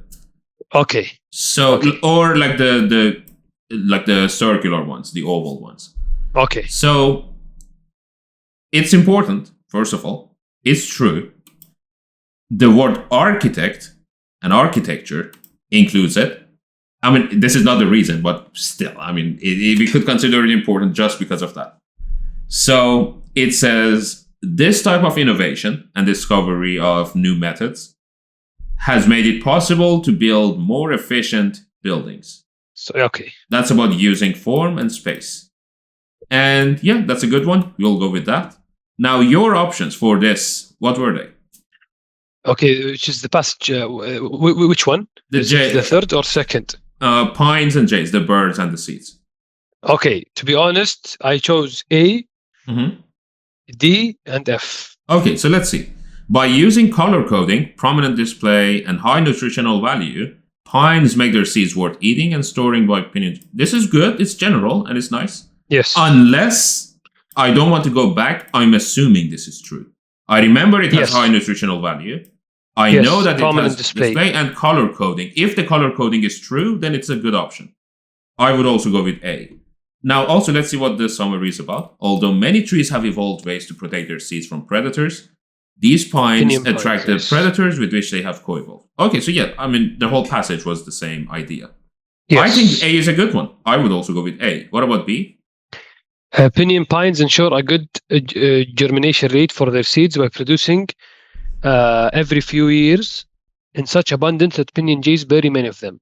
Okay. So, or like the circular ones, the oval ones. Okay. So it's important, first of all. It's true. The word architect and architecture includes it. I mean, this is not the reason, but still, I mean, we could consider it important just because of that. So it says this type of innovation and discovery of new methods has made it possible to build more efficient buildings. So, okay. That's about using form and space. And yeah, that's a good one. We'll go with that. Now, your options for this, what were they? Okay, which is the passage? Which one? The third or second? Pines and jays, the birds and the seeds. Okay, to be honest, I chose A, D, and F. Okay, so let's see. By using color coding, prominent display, and high nutritional value, pines make their seeds worth eating and storing by opinion. This is good. It's general and it's nice. Yes. Unless I don't want to go back, I'm assuming this is true. I remember it has high nutritional value. I know that it has display and color coding. If the color coding is true, then it's a good option. I would also go with A. Now, also, let's see what this summary is about. Although many trees have evolved ways to protect their seeds from predators, these pines attract the predators with which they have co-evolved. Okay, so yeah, I mean, the whole passage was the same idea. Yes. I think A is a good one. I would also go with A. What about B? Pinyon pines ensure a good germination rate for their seeds by producing every few years in such abundance that pinyon jays bury many of them.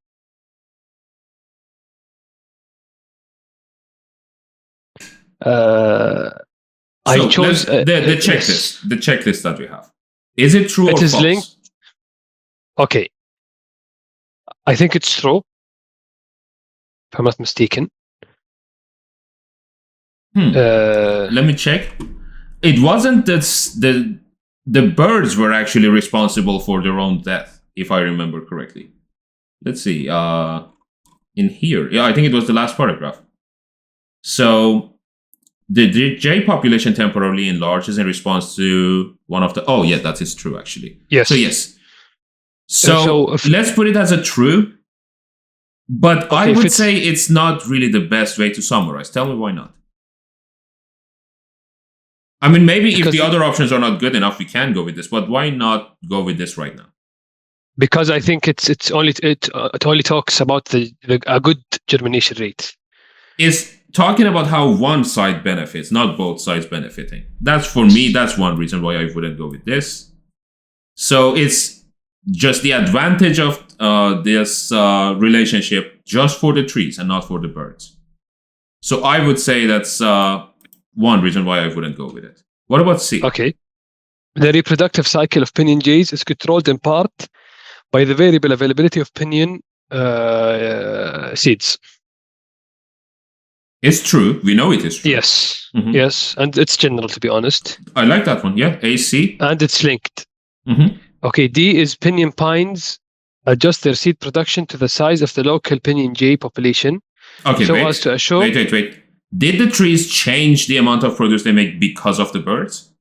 I chose the checklist. The checklist that we have. Is it true or false? It is linked. Okay. I think it's true, if I'm not mistaken. Let me check. It wasn't the the birds were actually responsible for their own death, if I remember correctly. Let's see. In here, yeah, I think it was the last paragraph. So the jay population temporarily enlarges in response to one of the. Oh, yeah, that is true actually. Yes. So yes. So let's put it as a true. But okay, I would say it's not really the best way to summarize. Tell me why not. I mean, maybe if the other options are not good enough, we can go with this. But why not go with this right now? Because I think it only talks about a good germination rate. It's talking about how one side benefits, not both sides benefiting. That's for me. That's one reason why I wouldn't go with this. So it's just the advantage of this relationship just for the trees and not for the birds. So I would say that's one reason why I wouldn't go with it. What about C? Okay. The reproductive cycle of pinyon jays is controlled in part by the variable availability of pinyon seeds. It's true. We know it is true. Yes. Mm-hmm. Yes. And it's general, to be honest. I like that one. Yeah. AC. And it's linked. Mm-hmm. Okay. D is pinyon pines adjust their seed production to the size of the local pinyon jay population. Okay. So as to assure. Wait. Did the trees change the amount of produce they make because of the birds?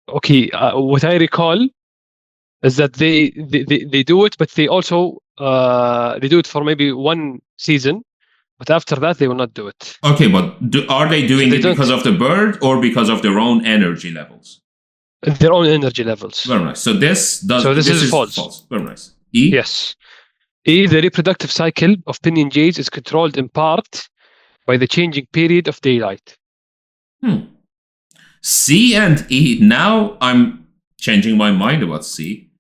Okay. What I recall is that they do it, but they also they do it for maybe one season, but after that they will not do it. Okay, but are they doing it because of the bird or because of their own energy levels? Their own energy levels. Very nice. So this is false. Very nice. E? Yes. E, the reproductive cycle of pinyon jays is controlled in part by the changing period of daylight. C and E. Now I'm changing my mind about C,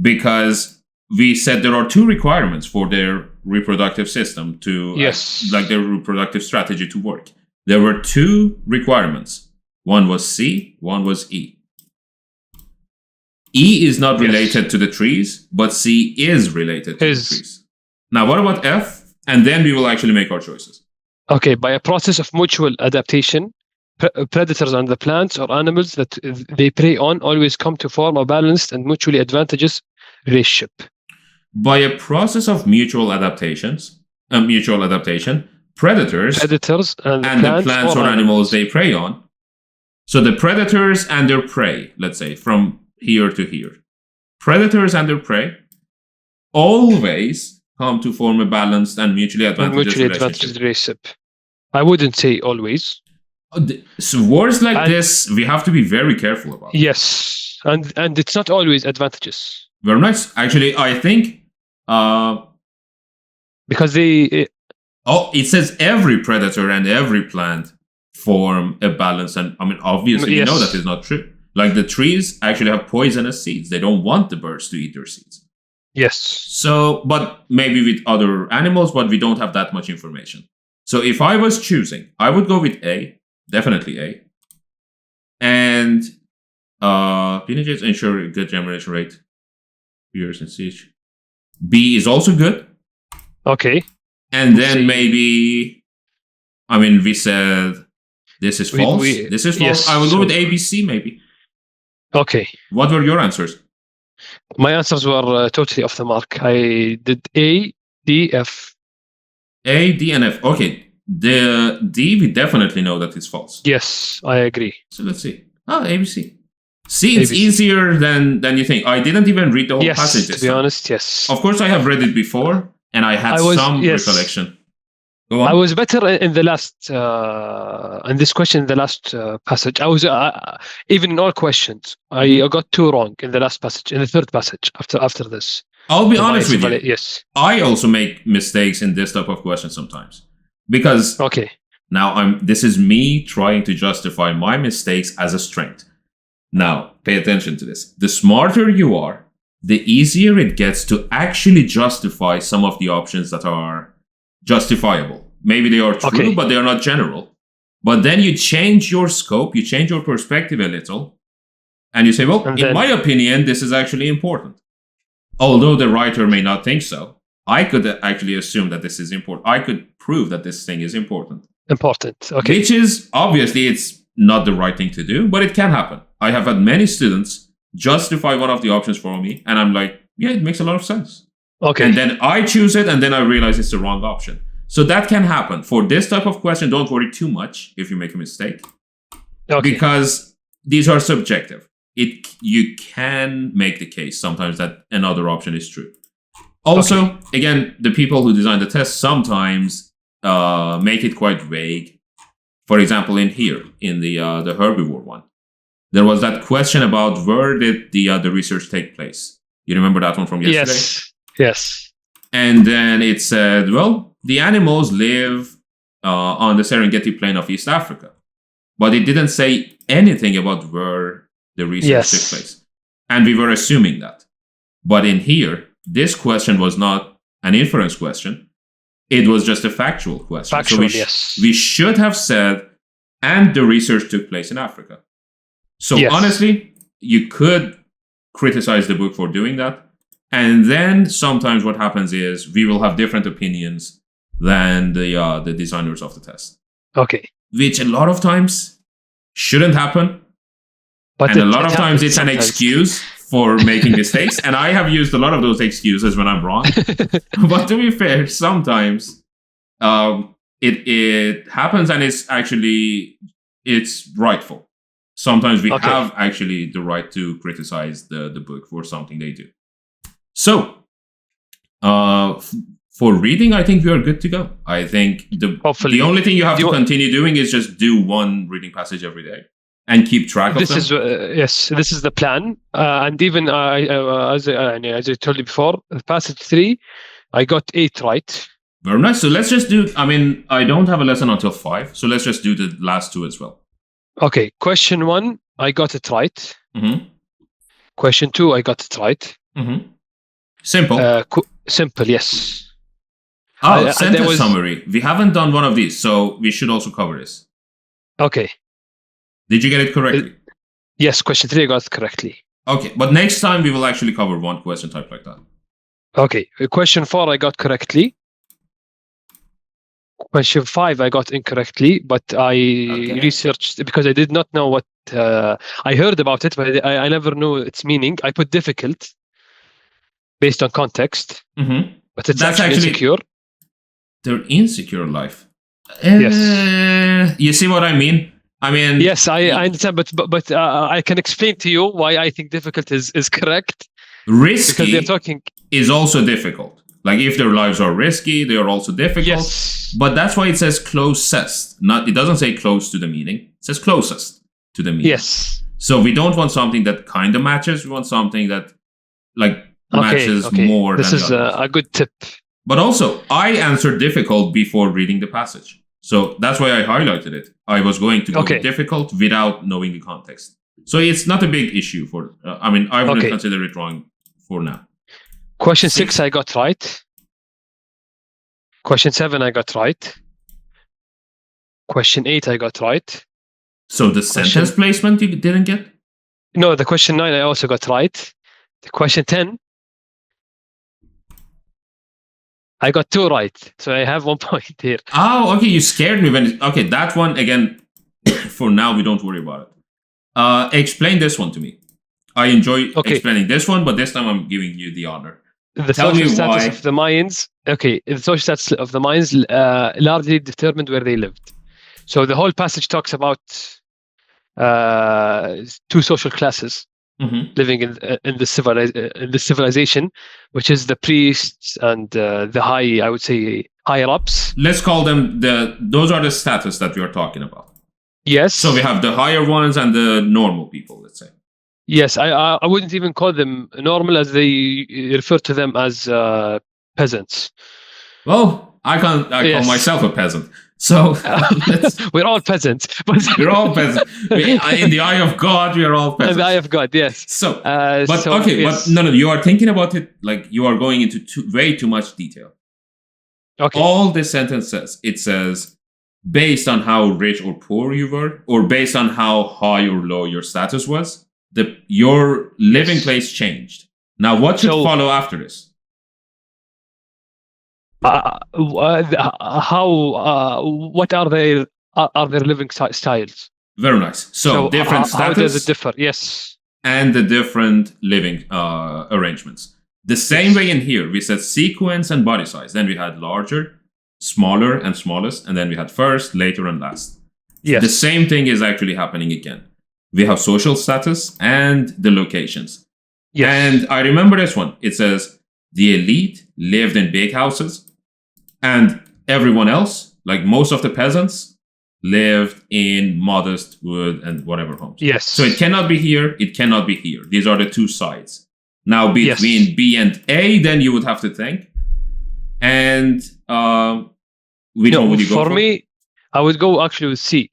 because we said there are two requirements for their reproductive system to, like their reproductive strategy to work. There were two requirements. One was C, one was E. E is not related to the trees, but C is related to the trees. Now, what about F? And then we will actually make our choices. Okay, by a process of mutual adaptation, predators on the plants or animals that they prey on always come to form a balanced and mutually advantageous relationship. By a process of mutual adaptation, predators and the plants or animals they prey on. So the predators and their prey, let's say, from here to here. Predators and their prey always come to form a balanced and mutually advantageous relationship. I wouldn't say always. So words like this, we have to be very careful about. Yes, and it's not always advantageous. Very nice. Actually, I think because they it says every predator and every plant form a balance, and I mean obviously we know that is not true. Like the trees actually have poisonous seeds. They don't want the birds to eat their seeds. Yes. So, but maybe with other animals, but we don't have that much information. So if I was choosing, I would go with A, definitely A. And PNJs ensure a good germination rate. Years in siege. B is also good. Okay. And then maybe, I mean, we said this is false. This is false. Yes, I will go with A, B, C maybe. Okay. What were your answers? My answers were totally off the mark. I did A, D, F. A, D, and F. Okay. The D, we definitely know that it's false. Yes, I agree. So let's see. A, B, C. C, it's easier than you think. I didn't even read the whole passage this time. To be honest, yes. Of course, I have read it before, and I had some recollection. Go on. I was better in the last, in this question, in the last passage. I was, even in all questions, I got 2 wrong in the last passage, in the third passage after this. I'll be honest with you. Yes. I also make mistakes in this type of question sometimes. Because now this is me trying to justify my mistakes as a strength. Now, pay attention to this. The smarter you are, the easier it gets to actually justify some of the options that are justifiable. Maybe they are true, but they are not general. But then you change your scope, you change your perspective a little, and you say, well, in my opinion, this is actually important. Although the writer may not think so, I could actually assume that this is important. I could prove that this thing is important. Okay. Which is, obviously, it's not the right thing to do, but it can happen. I have had many students justify one of the options for me, and I'm like, yeah, it makes a lot of sense. Okay. And then I choose it, and then I realize it's the wrong option. So that can happen. For this type of question, don't worry too much if you make a mistake. Okay. Because these are subjective. You can make the case sometimes that another option is true. Also, again, the people who design the test sometimes make it quite vague. For example, in here, in the herbivore one, there was that question about where did the research take place. You remember that one from yesterday? Yes. And then it said, well, the animals live on the Serengeti plain of East Africa. But it didn't say anything about where the research took place. And we were assuming that. But in here, this question was not an inference question. It was just a factual question. We should have said, and the research took place in Africa. So honestly, you could criticize the book for doing that. And then sometimes what happens is we will have different opinions than the designers of the test. Okay. Which a lot of times shouldn't happen. And a lot of times it's an excuse for making mistakes. And I have used a lot of those excuses when I'm wrong. But to be fair, sometimes it happens, and it's rightful. Sometimes we have actually the right to criticize the book for something they do. So, for reading, I think we are good to go. I think the only thing you have to continue doing is just do one reading passage every day and keep track of them. This is the plan. And even as I told you before, passage 3, I got 8 right. Very nice. So let's just do, I don't have a lesson until 5, so let's just do the last 2 as well. Okay, question 1, I got it right. Mm-hmm. Question 2, I got it right. Mm-hmm. Simple. Simple, yes. Sentence summary. We haven't done one of these, so we should also cover this. Okay. Did you get it correctly? Yes, question 3 I got it correctly. Okay, but next time we will actually cover one question type like that. Okay, question 4 I got correctly. Question 5 I got incorrectly, but I researched because I did not know what I heard about it, but I never knew its meaning. I put difficult based on context, but it's actually insecure. They're insecure life. Yes. You see what I mean? Yes, I understand, but I can explain to you why I think difficult is correct. Risky because they're talking is also difficult. Like if their lives are risky, they are also difficult. Yes. But that's why it says closest. It doesn't say close to the meaning. It says closest to the meaning. Yes. So we don't want something that kind of matches. We want something that matches more. This is a good tip. But also, I answered difficult before reading the passage. So that's why I highlighted it. I was going to go with difficult without knowing the context. So it's not a big issue for, I wouldn't consider it wrong for now. Question 6 I got right. Question 7 I got right. Question 8 I got right. So the sentence placement you didn't get? No, the question 9 I also got right. The question 10 I got 2 right. So I have 1 point here. Oh, okay. You scared me that one again. For now, we don't worry about it. Explain this one to me. I enjoy explaining this one, but this time I'm giving you the honor. The social status of the Mayans. Okay, the social status of the Mayans largely determined where they lived. So the whole passage talks about 2 social classes living in the civilization, which is the priests and the higher ups. Let's call them those are the status that we are talking about. Yes. So we have the higher ones and the normal people, let's say. Yes, I wouldn't even call them normal, as they refer to them as peasants. Well, I call myself a peasant. So we're all peasants. We're all peasants. In the eye of God, we are all peasants. In the eye of God, yes. So, but no, you are thinking about it like you are going into way too much detail. Okay. All this sentence says, it says, based on how rich or poor you were, or based on how high or low your status was, your living place changed. Now, what should follow after this? What are their living styles? Very nice. So different status. How does it differ? Yes. And the different living arrangements. The same way in here, we said sequence and body size. Then we had larger, smaller, and smallest. And then we had first, later, and last. Yes. The same thing is actually happening again. We have social status and the locations. Yes. And I remember this one. It says the elite lived in big houses, and everyone else, like most of the peasants, lived in modest wood and whatever homes. Yes. So it cannot be here, it cannot be here. These are the two sides. Now between B and A, then you would have to think. And which one would you go for? For me, I would go actually with C.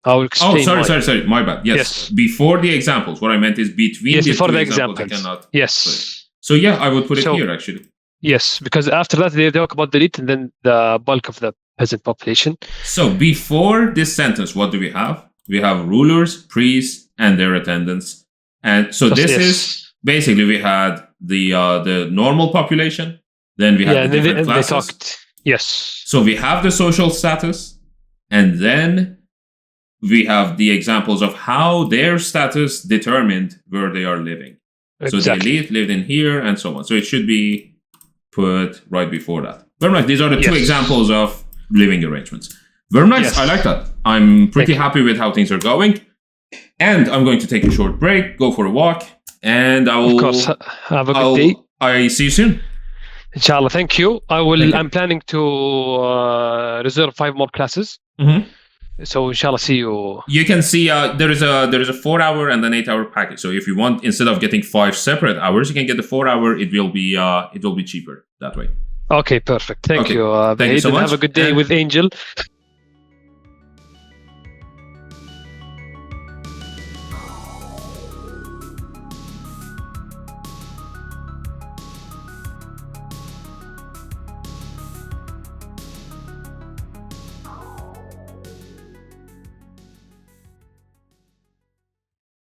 I will explain. Oh, sorry. My bad. Yes. Before the examples. What I meant is between before the examples. examples. I cannot yes. So yeah, I would put it here actually. Yes, because after that they talk about the elite and then the bulk of the peasant population. So before this sentence, what do we have? We have rulers, priests, and their attendants. And so this is basically we had the normal population. Then we had the different classes. They talked. Yes. So we have the social status, and then we have the examples of how their status determined where they are living. Exactly. So the elite lived in here and so on. So it should be put right before that. Very nice. These are the two examples of living arrangements. Very nice. Yes. I like that. I'm pretty happy with how things are going. And I'm going to take a short break, go for a walk, and I will... Of course. Have a good day. I see you soon. Inshallah. Thank you. I'm planning to reserve 5 more classes. Mm-hmm. So inshallah, see you. You can see there is a 4-hour and an 8-hour package. So if you want, instead of getting 5 separate hours, you can get the 4-hour. It will be cheaper that way. Okay, perfect. Thank you. Thank you so much. Have a good day with Angel.